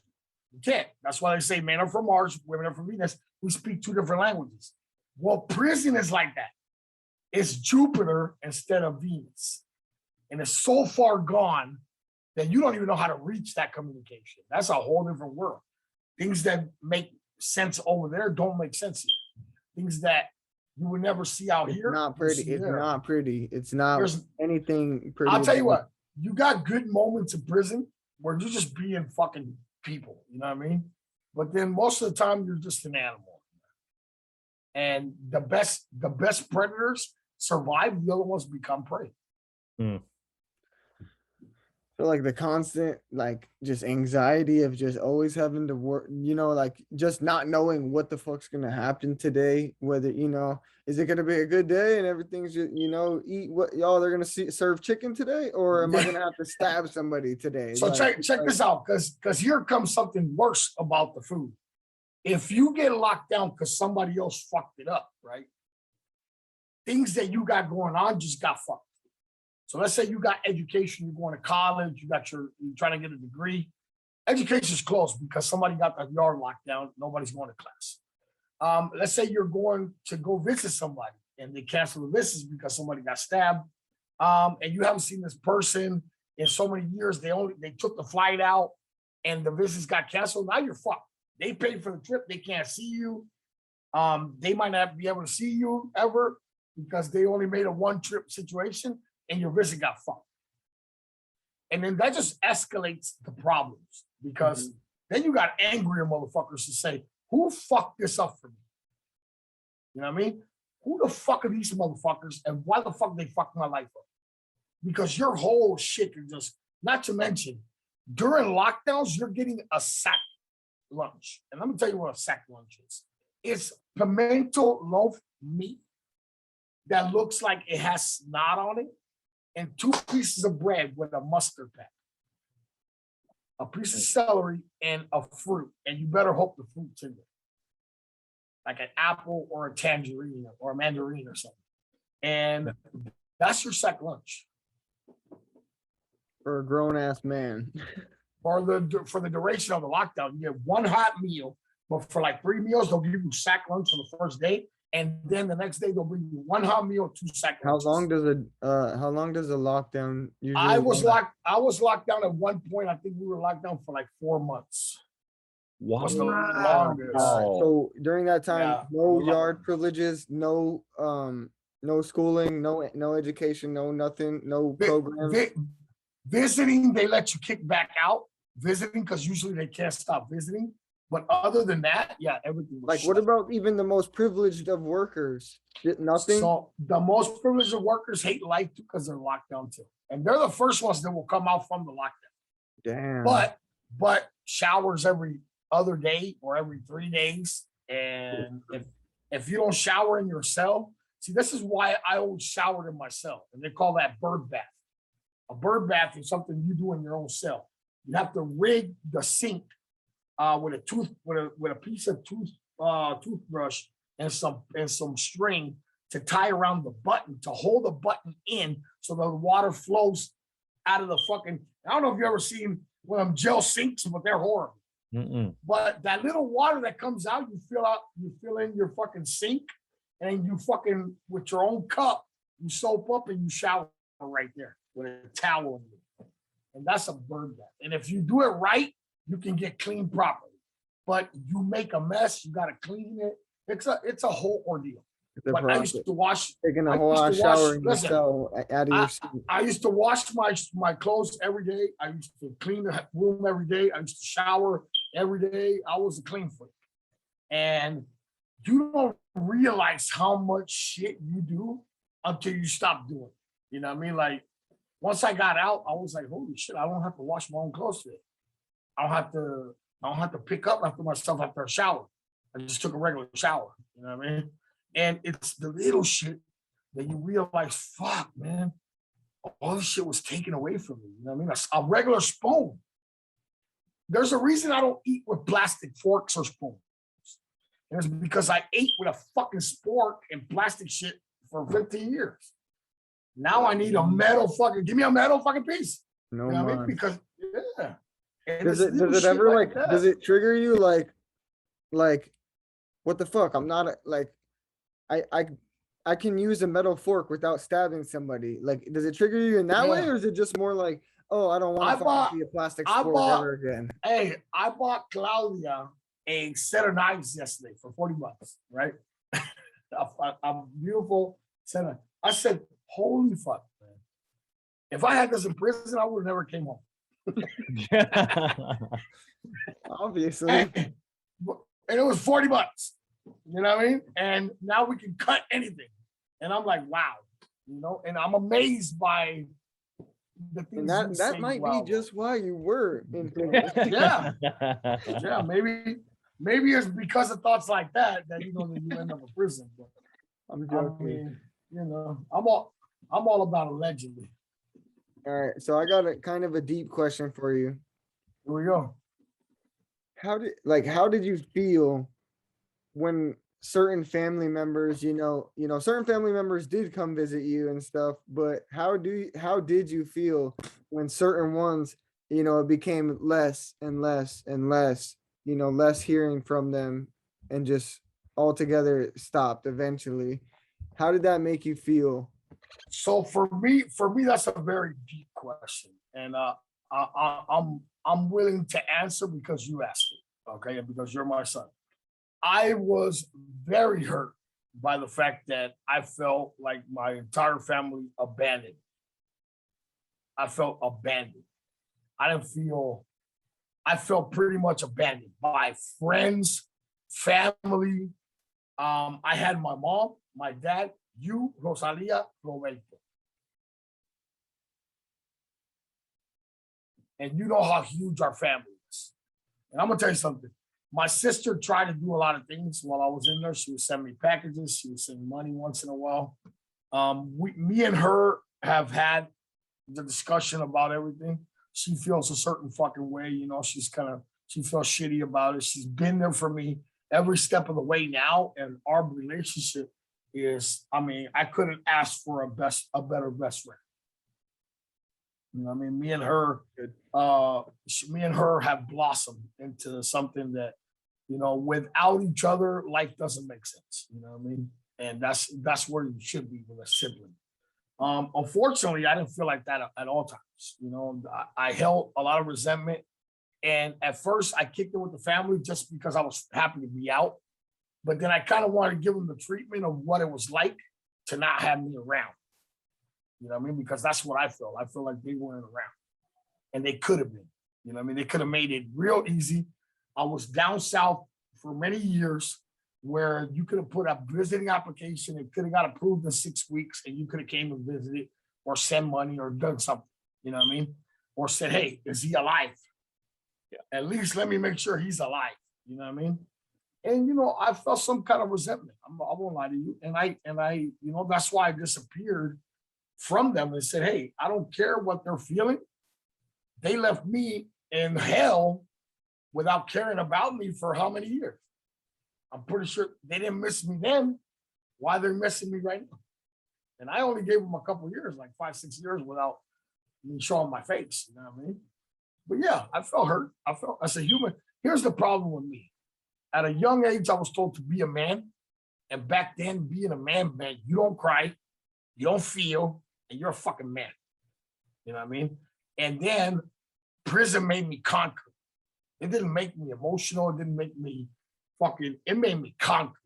You can't. That's why they say men are from Mars, women are from Venus. We speak 2 different languages. Well, prison is like that. It's Jupiter instead of Venus. And it's so far gone that you don't even know how to reach that communication. That's a whole different world. Things that make sense over there don't make sense here. Things that you would never see out It's here. not you pretty. see It's there. not pretty. It's not There's- anything pretty. I'll tell you about what, you got good moments in prison where you're just being fucking people, you know what I mean? But then most of the time you're just an animal. And the best predators survive, the other ones become prey. So like the constant, like, just anxiety of just always having to work, like just not knowing what the fuck's gonna happen today, whether, is it gonna be a good day and everything's just, eat what y'all, they're gonna serve chicken today, or am I gonna have to stab somebody today? So Like, check this out, because here comes something worse about the food. If you get locked down because somebody else fucked it up, right? Things that you got going on just got fucked. So let's say you got education, you're going to college, you're trying to get a degree. Education's closed because somebody got the yard locked down, nobody's going to class. Let's say you're going to go visit somebody and they cancel the visits because somebody got stabbed. And you haven't seen this person in so many years. They took the flight out and the visits got canceled. Now you're fucked. They paid for the trip, they can't see you. They might not be able to see you ever because they only made a 1-trip situation. And your visit got fucked. And then that just escalates the problems because then you got angrier motherfuckers to say, who fucked this up for me? You know what I mean? Who the fuck are these motherfuckers and why the fuck they fucked my life up? Because your whole shit is just, not to mention, during lockdowns, you're getting a sack lunch. And let me tell you what a sack lunch is. It's pimento loaf meat that looks like it has snot on it, and 2 pieces of bread with a mustard pack, a piece of celery, and a fruit. And you better hope the fruit's in there, like an apple or a tangerine or a mandarin or something. And that's your sack lunch for a grown ass man. for the duration of the lockdown. You get 1 hot meal, but for like 3 meals, they'll give you sack lunch on the first day. And then the next day they'll bring you 1 hot meal, 2 sack lunches. How long does a lockdown usually I was last? locked down at one point. I think we were locked down for like 4 months. Wow. Was the longest. So during that time, Yeah. no yard privileges, no schooling, no education, no nothing, no programs. Visiting, they let you kick back out. Visiting, because usually they can't stop visiting. But other than that, yeah, everything was Like, what shut. about even the most privileged of workers? Nothing. So the most privileged of workers hate life too because they're locked down too. And they're the first ones that will come out from the lockdown. Damn. But showers every other day or every 3 days. And if you don't shower in your cell, see, this is why I always showered in my cell. And they call that bird bath. A bird bath is something you do in your own cell. You have to rig the sink with a piece of toothbrush and some string to tie around the button to hold the button in so the water flows out of the fucking. I don't know if you ever seen one of them gel sinks, but they're horrible. Mm-mm. But that little water that comes out, you fill in your fucking sink, and you fucking with your own cup, you soap up and you shower right there with a towel. And that's a bird bath. And if you do it right, you can get clean properly. But you make a mess, you gotta clean it. It's a whole ordeal. The But I used process. to wash. Taking I a whole used to shower wash- in listen, yourself out of your sink. I used to wash my clothes every day. I used to clean the room every day. I used to shower every day. I was a clean freak. And you don't realize how much shit you do until you stop doing it. You know what I mean? Like once I got out, I was like, holy shit, I don't have to wash my own clothes today. I don't have to pick up after myself after a shower. I just took a regular shower. You know what I mean? And it's the little shit that you realize, fuck, man, all this shit was taken away from me. You know what I mean? A regular spoon. There's a reason I don't eat with plastic forks or spoons. And it's because I ate with a fucking spork and plastic shit for 15 years. Now I need a metal fucking, give me a metal fucking piece. No You know what I mean? mind. Because, yeah. And Does it's it little shit ever like that. does it trigger you like what the fuck? I'm not like I can use a metal fork without stabbing somebody. Like, does it trigger you in that way, Yeah. or is it just more like, oh, I don't want to see a plastic I fork bought- ever again? Hey, I bought Claudia a set of knives yesterday for $40, right? a beautiful set of. I said, "Holy fuck, man! If I had this in prison, I would have never came home." Obviously. And it was $40. You know what I mean? And now we can cut anything, and I'm like, wow, you know. And I'm amazed by the things. And you that say might wow be just why you were in prison. Yeah. Yeah, maybe it's because of thoughts like that that you end up in prison. But I'm I joking. mean, I'm all about allegedly. All right, so I got a kind of a deep question for you. Here we go. How did you feel when certain family members, certain family members did come visit you and stuff, but how did you feel when certain ones, it became less and less and less, less hearing from them and just altogether stopped eventually? How did that make you feel? So for me, that's a very deep question, and I'm willing to answer because you asked it, okay, and because you're my son. I was very hurt by the fact that I felt like my entire family abandoned. I felt abandoned. I felt pretty much abandoned by friends, family. I had my mom, my dad, you, Rosalia, Roberto. And you know how huge our family is. And I'm gonna tell you something. My sister tried to do a lot of things while I was in there. She would send me packages. She would send money once in a while. Me and her have had the discussion about everything. She feels a certain fucking way, she feels shitty about it. She's been there for me every step of the way now. And our relationship is, I couldn't ask for a better best friend. Me and her have blossomed into something that, without each other, life doesn't make sense. You know what I mean? And that's where you should be with a sibling. Unfortunately, I didn't feel like that at all times. I held a lot of resentment. And at first I kicked it with the family just because I was happy to be out. But then I kind of wanted to give them the treatment of what it was like to not have me around. You know what I mean? Because that's what I felt. I feel like they weren't around. And they could have been. You know what I mean? They could have made it real easy. I was down south for many years where you could have put a visiting application. It could have got approved in 6 weeks and you could have came and visited or sent money or done something. You know what I mean? Or said, hey, is he alive? Yeah. At least let me make sure he's alive. You know what I mean? And, I felt some kind of resentment. I won't lie to you. And I, that's why I disappeared from them and said, hey, I don't care what they're feeling. They left me in hell without caring about me for how many years? I'm pretty sure they didn't miss me then. why they're missing me right now. And I only gave them a couple years, like 5-6 years without me showing my face. You know what I mean? But yeah, I felt hurt. I felt as a human. Here's the problem with me. At a young age, I was told to be a man. And back then, being a man meant you don't cry, you don't feel, and you're a fucking man. You know what I mean? And then prison made me conquer. It didn't make me emotional. It didn't make me it made me conquer.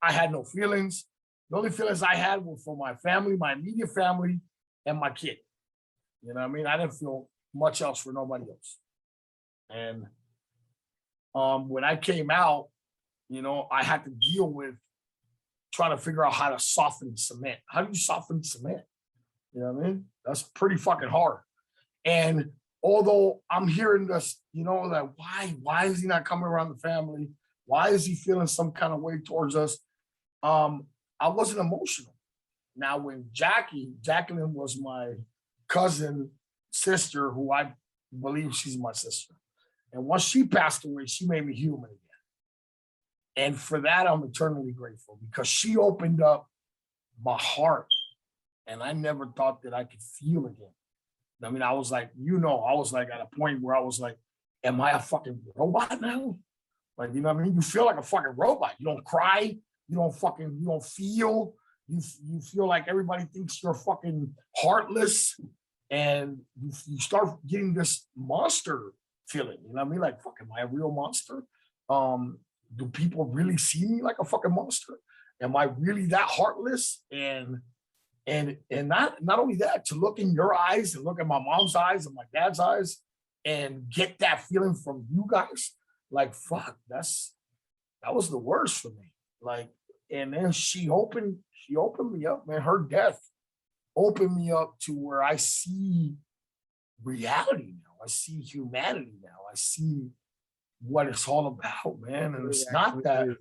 I had no feelings. The only feelings I had were for my family, my immediate family, and my kid. You know what I mean? I didn't feel much else for nobody else. And when I came out, you know, I had to deal with trying to figure out how to soften cement. How do you soften cement? You know what I mean? That's pretty fucking hard. And although I'm hearing this, you know, that why is he not coming around the family? Why is he feeling some kind of way towards us? I wasn't emotional. Now, when Jacqueline was my cousin, sister, who I believe she's my sister. And once she passed away, she made me human again. And for that, I'm eternally grateful because she opened up my heart. And I never thought that I could feel again. I mean, I was like, I was like at a point where I was like, am I a fucking robot now? Like, you know what I mean? You feel like a fucking robot. You don't cry. You don't feel. You feel like everybody thinks you're fucking heartless. And you start getting this monster feeling. You know what I mean? Like, fuck, am I a real monster? Do people really see me like a fucking monster? Am I really that heartless? And not only that, to look in your eyes and look at my mom's eyes and my dad's eyes and get that feeling from you guys, like, fuck, that was the worst for me. Like, and then she opened me up, man. Her death opened me up to where I see reality now. I see humanity now. I see what it's all about, man. And it's not that,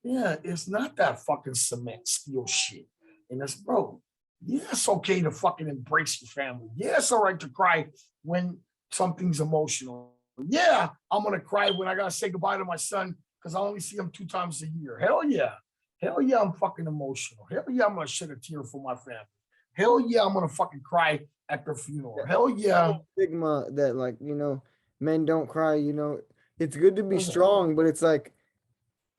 it's not that fucking cement steel shit. And it's, bro, yeah, it's okay to fucking embrace your family. Yeah, it's all right to cry when something's emotional. Yeah, I'm gonna cry when I gotta say goodbye to my son because I only see him 2 times a year. Hell yeah. Hell yeah, I'm fucking emotional. Hell yeah, I'm gonna shed a tear for my family. Hell yeah, I'm gonna fucking cry at their funeral. Hell yeah. Stigma that, like, you know, men don't cry, you know, it's good to be strong, but it's like,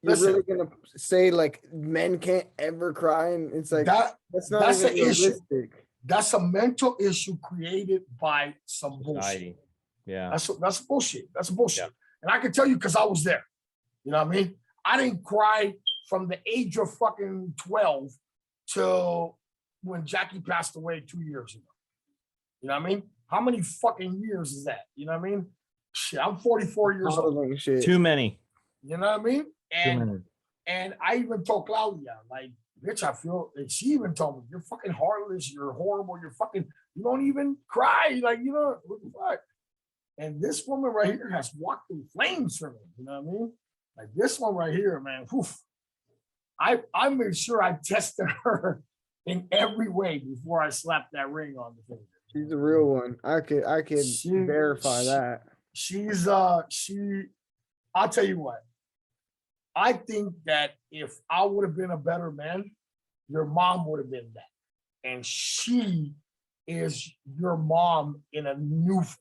you're really gonna say like men can't ever cry, and it's like that's not that's even an issue. realistic. That's a mental issue created by some bullshit. Yeah. That's bullshit. That's bullshit. Yeah. And I can tell you because I was there. You know what I mean? I didn't cry from the age of fucking 12 till when Jackie passed away 2 years ago. You know what I mean? How many fucking years is that? You know what I mean? Shit, I'm 44 years old. Shit. Too many. You know what I mean? And I even told Claudia, like, bitch, I feel, and she even told me, you're fucking heartless, you're horrible, you don't even cry. Like, you know, what the fuck? And this woman right here has walked through flames for me. You know what I mean? Like this one right here, man. Oof, I made sure I tested her in every way before I slapped that ring on the finger. She's a real one. I could verify that. I'll tell you what. I think that if I would have been a better man, your mom would have been that. And she is your mom in a new form.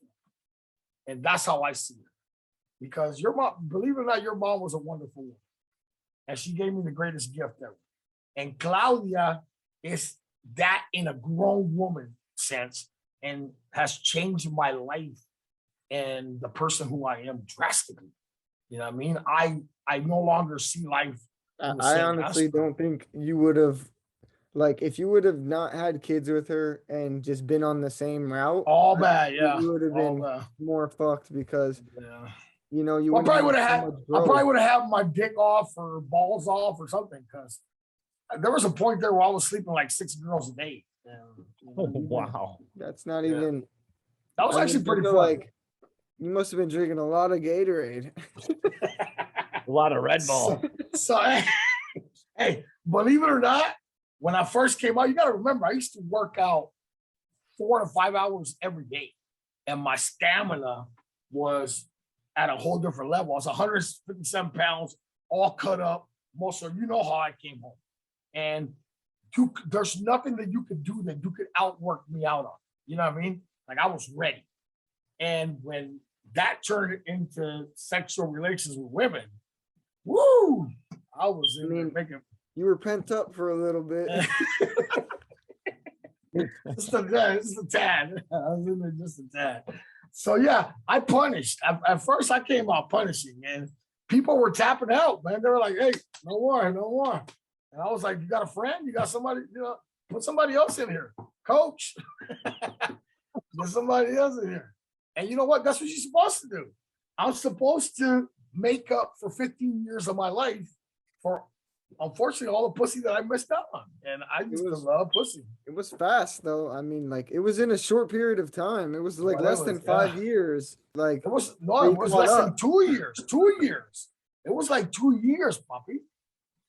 And that's how I see it. Because your mom, believe it or not, your mom was a wonderful woman. And she gave me the greatest gift ever. And Claudia is that in a grown woman sense and has changed my life and the person who I am drastically. You know what I mean? I no longer see life. I honestly don't think you would have, like, if you would have not had kids with her and just been on the same route. All bad, yeah. You would have been more fucked because, you know, you I probably would have had my dick off or balls off or something, because there was a point there where I was sleeping like 6 girls a day. Wow. That's not even. That was actually pretty fun. Like, you must have been drinking a lot of Gatorade. A lot of Red Bull. So hey, believe it or not, when I first came out, you got to remember, I used to work out 4 to 5 hours every day. And my stamina was at a whole different level. I was 157 pounds, all cut up. Most of you know how I came home. And there's nothing that you could do that you could outwork me out on. You know what I mean? Like I was ready. And when that turned into sexual relations with women, woo! I was in there making. You were pent up for a little bit. Just a tad. I was in there just a tad. So yeah, I punished. At first, I came out punishing, and people were tapping out. Man, they were like, "Hey, no more, no more." And I was like, "You got a friend? You got somebody? You know, put somebody else in here, coach. Get somebody else in here." And you know what? That's what you're supposed to do. I'm supposed to make up for 15 years of my life for, unfortunately, all the pussy that I missed out on. And I used to love pussy. It was fast though. I mean, like it was in a short period of time. It was like less than 5 years. Like it was less than 2 years. 2 years. It was like 2 years, puppy.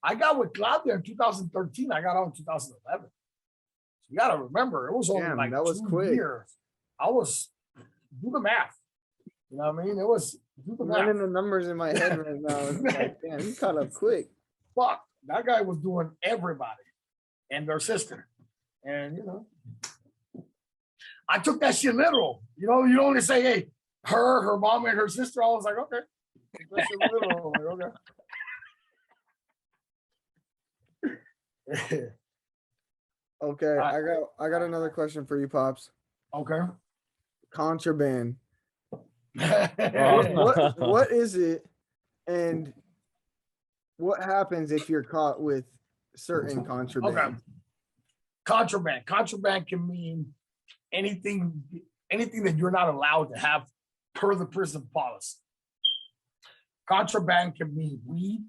I got with Claudia in 2013. I got out in 2011. So you got to remember, it was only like that was 2 quick. Years. I was, do the math. You know what I mean? It was, do the math. Running the numbers in my head right now. It's like, damn, you caught up quick. Fuck, that guy was doing everybody and their sister. And, you know, I took that shit literal. You know, you only say, hey, her mom and her sister. I was like, okay. That shit literal. Like, okay. Okay, I got another question for you, Pops. Okay. Contraband. What is it, and what happens if you're caught with certain contraband? Okay. Contraband can mean anything that you're not allowed to have per the prison policy. Contraband can mean weed,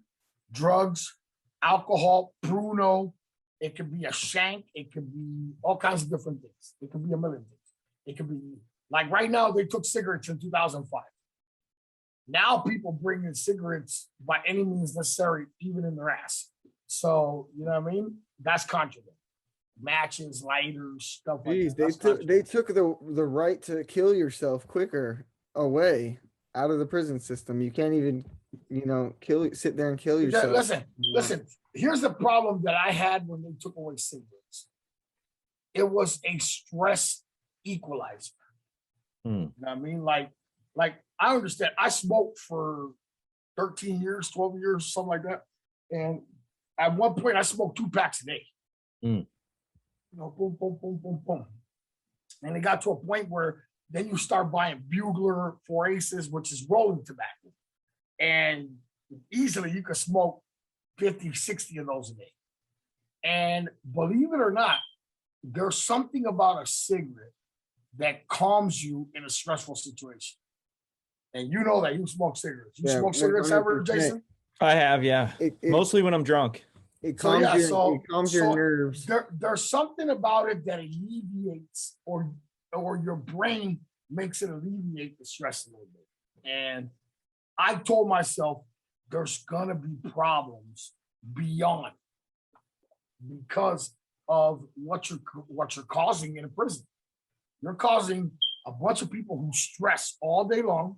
drugs, alcohol, Bruno. It could be a shank. It could be all kinds of different things. It could be a million things. It could be like right now they took cigarettes in 2005. Now people bring in cigarettes by any means necessary, even in their ass. So you know what I mean? That's contraband. Matches, lighters, stuff like that. They took the right to kill yourself quicker away out of the prison system. You can't even, sit there and kill yourself. Listen. Here's the problem that I had when they took away cigarettes. It was a stress equalizer. You know what I mean? Like I understand. I smoked for 13 years, 12 years, something like that. And at one point I smoked 2 packs a day. Boom, boom, boom, boom, boom. And it got to a point where then you start buying Bugler, 4 Aces, which is rolling tobacco. And easily you could smoke 50, 60 of those a day. And believe it or not, there's something about a cigarette that calms you in a stressful situation. And you know that you smoke cigarettes. You smoke cigarettes ever, Jason? I have, yeah. Mostly when I'm drunk. It calms your nerves. There's something about it that alleviates or your brain makes it alleviate the stress a little bit. And I told myself, there's gonna be problems beyond because of what you're causing in a prison. You're causing a bunch of people who stress all day long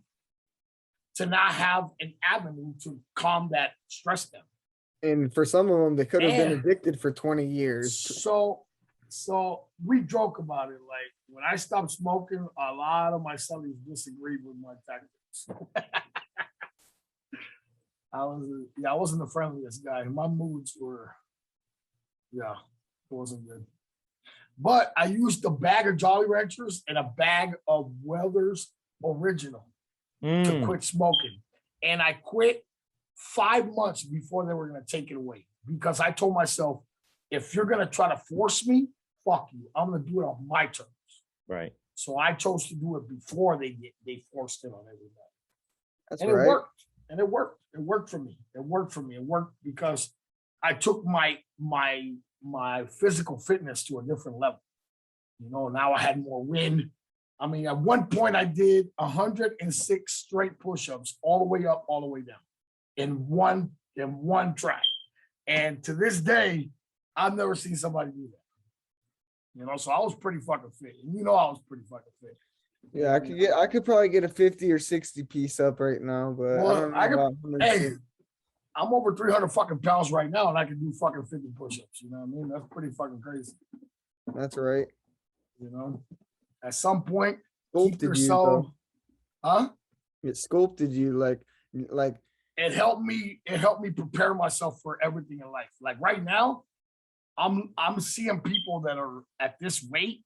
to not have an avenue to calm that stress down. And for some of them, they could have been addicted for 20 years. So we joke about it. Like when I stopped smoking, a lot of my cellies disagreed with my tactics. I wasn't the friendliest guy. My moods were, it wasn't good. But I used a bag of Jolly Ranchers and a bag of Weathers Original to quit smoking. And I quit 5 months before they were going to take it away because I told myself, if you're going to try to force me, fuck you. I'm going to do it on my terms. Right. So I chose to do it before they forced it on everybody. And it worked. And it worked. It worked for me. It worked because I took my physical fitness to a different level. Now I had more wind. I mean, at one point I did 106 straight push-ups all the way up, all the way down in one track. And to this day, I've never seen somebody do that. So I was pretty fucking fit. And I was pretty fucking fit. Yeah, I could probably get a 50 or 60 piece up right now, but well, I'm over 300 fucking pounds right now, and I can do fucking 50 push-ups. You know what I mean? That's pretty fucking crazy. That's right. You know, at some point, keep Sculpted you, yourself, though. huh? It sculpted you like It helped me prepare myself for everything in life. Like right now, I'm seeing people that are at this weight,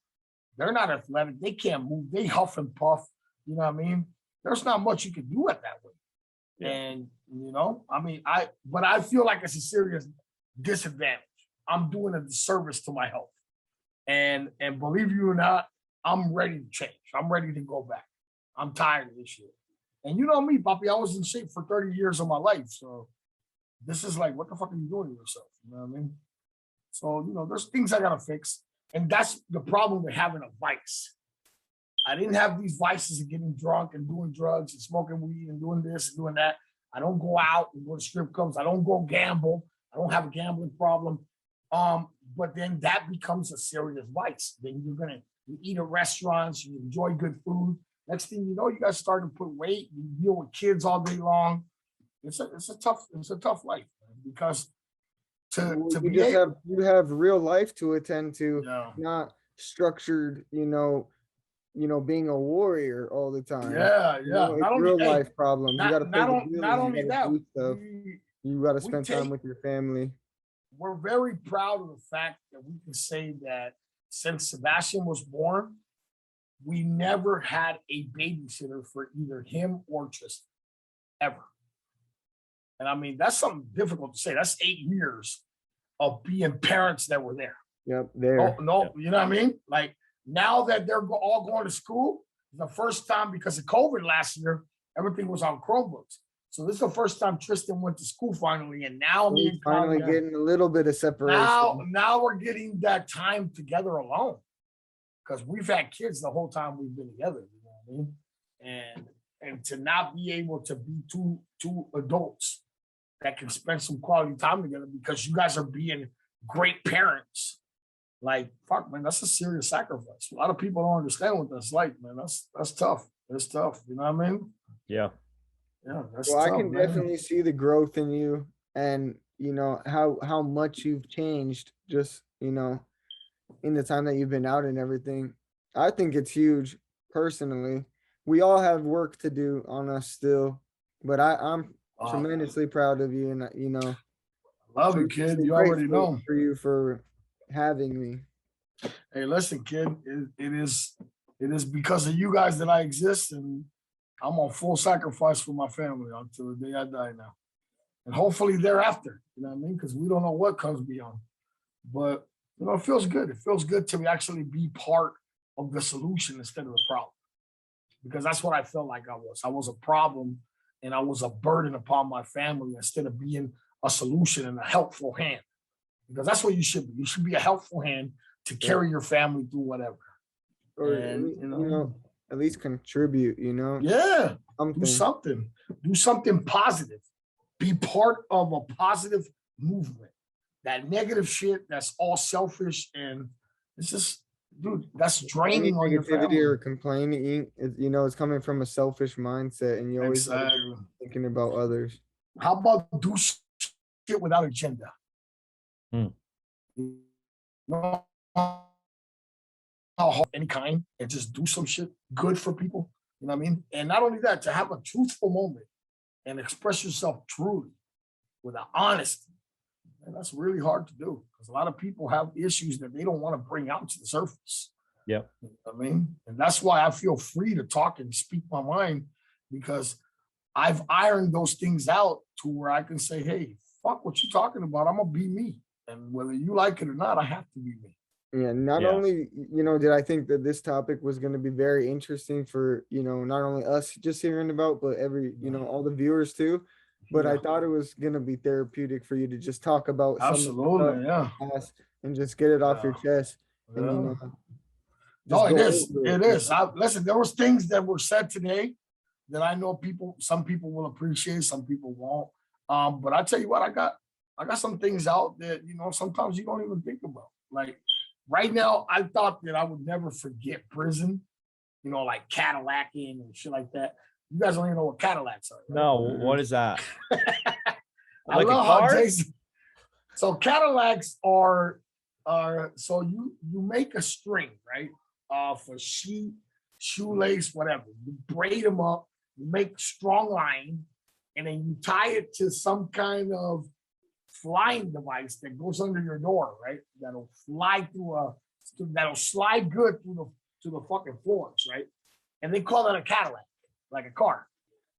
they're not athletic, they can't move, they huff and puff. You know what I mean? There's not much you can do at that weight. Yeah. And you know, I mean, but I feel like it's a serious disadvantage. I'm doing a disservice to my health. And believe you or not, I'm ready to change. I'm ready to go back. I'm tired of this shit. And you know me, Papi, I was in shape for 30 years of my life. So this is like, what the fuck are you doing to yourself? You know what I mean? So, you know, there's things I gotta fix. And that's the problem with having a vice. I didn't have these vices of getting drunk and doing drugs and smoking weed and doing this and doing that. I don't go out and go to strip clubs. I don't go gamble. I don't have a gambling problem. But then that becomes a serious vice. Then you eat at restaurants, you enjoy good food. Next thing you know, you guys start to put weight, you deal with kids all day long. It's a tough life, man, because you have real life to attend to, yeah. not structured, being a warrior all the time. Yeah. It's real life problems. You gotta pay the bills, not only that, you gotta spend time with your family. We're very proud of the fact that we can say that since Sebastian was born, we never had a babysitter for either him or Tristan, ever. And I mean, that's something difficult to say. That's 8 years of being parents that were there. Yep, there. No, you know what I mean? Like now that they're all going to school, the first time because of COVID last year, everything was on Chromebooks. So this is the first time Tristan went to school finally, and now He's finally getting a little bit of separation. Now we're getting that time together alone, because we've had kids the whole time we've been together. You know what I mean? And to not be able to be two adults that can spend some quality time together because you guys are being great parents. Like, fuck, man, that's a serious sacrifice. A lot of people don't understand what that's like, man. That's tough. That's tough. You know what I mean? Yeah. Yeah, that's Well, tough, I can man. definitely see the growth in you, and how much you've changed just in the time that you've been out and everything. I think it's huge personally. We all have work to do on us still, but I'm tremendously proud of you, and love you, kid. You already know. For you for having me. Hey, listen, kid. It is because of you guys that I exist, and I'm on full sacrifice for my family until the day I die now. And hopefully thereafter, you know what I mean? Because we don't know what comes beyond. But, it feels good. It feels good to actually be part of the solution instead of the problem. Because that's what I felt like I was. I was a problem, and I was a burden upon my family instead of being a solution and a helpful hand. Because that's what you should be. You should be a helpful hand to carry your family through whatever. Or, And, at least contribute, Yeah. something. Do something positive. Be part of a positive movement. That negative shit, that's all selfish, and it's just, dude, that's draining on your family. Or complaining, it's coming from a selfish mindset, and you always thinking about others. How about do shit without agenda? Any kind, and just do some shit good for people. You know what I mean? And not only that, to have a truthful moment and express yourself truly with an honesty. And that's really hard to do because a lot of people have issues that they don't want to bring out to the surface. Yeah. You know what I mean? And that's why I feel free to talk and speak my mind, because I've ironed those things out to where I can say, hey, fuck what you're talking about. I'm going to be me. And whether you like it or not, I have to be me. Yeah, not only, did I think that this topic was going to be very interesting for, not only us just hearing about, but all the viewers too. But I thought it was going to be therapeutic for you to just talk about absolutely, and just get it off your chest. Yeah. And, no, it is. It is. Listen, there was things that were said today that I know some people will appreciate, some people won't. But I tell you what, I got some things out that, sometimes you don't even think about. Like right now, I thought that I would never forget prison, like Cadillacing and shit like that. You guys don't even know what Cadillacs are. Right? No, what is that? Like a love how car? Jason. So Cadillacs are so you make a string, right? For sheet, shoelace, whatever. You braid them up, you make strong line, and then you tie it to some kind of flying device that goes under your door, right? That'll fly that'll slide good through the fucking floors, right? And they call that a Cadillac, like a car.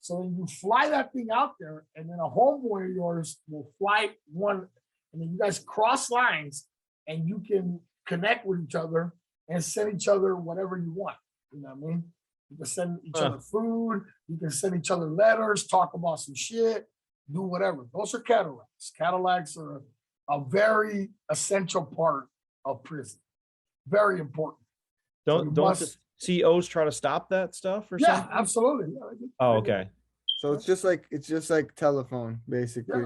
So then you fly that thing out there, and then a homeboy of yours will fly one, and then you guys cross lines, and you can connect with each other and send each other whatever you want. You know what I mean? You can send each other food, you can send each other letters, talk about some shit, do whatever. Those are Cadillacs. Cadillacs are a very essential part of prison. Very important. Don't the COs try to stop that stuff or Yeah, something? absolutely. Oh, okay. So it's just like telephone, basically.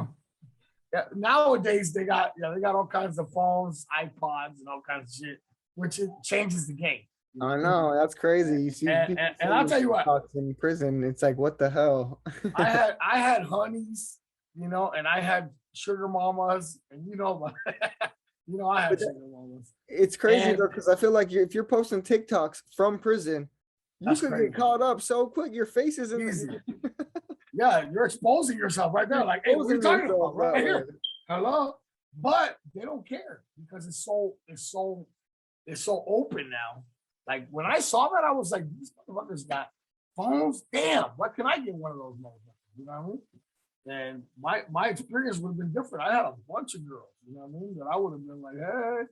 Yeah. Nowadays they got all kinds of phones, iPods, and all kinds of shit, which it changes the game. I know, that's crazy. You see And people I'll tell you what, in prison, it's like, what the hell? I had honeys, and I had sugar mamas, and I had sugar mamas. It's crazy And- though, because I feel like if you're posting TikToks from prison, you That's could crazy. get caught up so quick. Your face is in Easy. Yeah, you're exposing yourself right there. Like, hey, what are you talking about? Right here. Hello. But they don't care because it's so open now. Like when I saw that, I was like, these motherfuckers got phones. Damn, what can I get one of those motherfuckers? You know what I mean? And my experience would have been different. I had a bunch of girls, you know what I mean? That I would have been like, hey,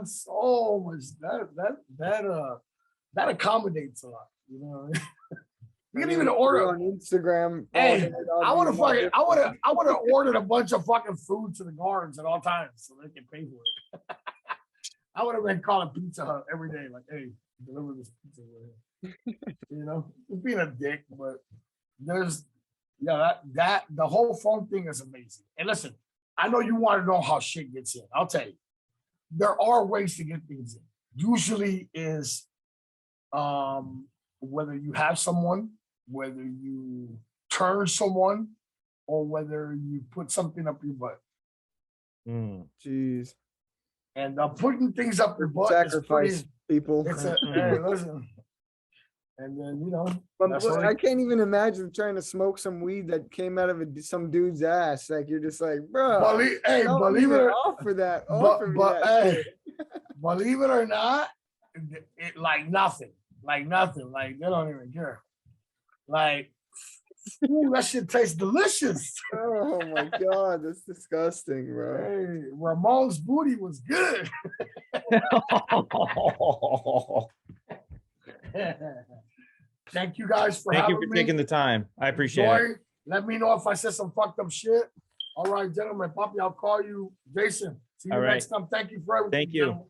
so much that accommodates a lot, you know what I mean? You can even order on Instagram. Hey, I would have ordered a bunch of fucking food to the guards at all times so they can pay for it. I would have been calling Pizza Hut every day, like, hey, deliver this pizza over here. Being a dick, but that the whole phone thing is amazing. And listen, I know you want to know how shit gets in. I'll tell you. There are ways to get things in. Usually is whether you have someone, whether you turn someone, or whether you put something up your butt. Jeez. And putting things up your butt Sacrifice is people. hey, listen. And then But I can't even imagine trying to smoke some weed that came out of some dude's ass. Like you're just like, bro. Believe it or offer that. Believe it or not, it like nothing. Like they don't even care. Like, ooh, that shit tastes delicious. Oh my god, that's disgusting, bro. Hey, Ramon's booty was good. Thank you guys for Thank you having for me. taking the time. I appreciate it. Let me know if I said some fucked up shit. All right, gentlemen, Poppy, I'll call you Jason. See you All right. next time. Thank you for everything. Thank you. Gentlemen.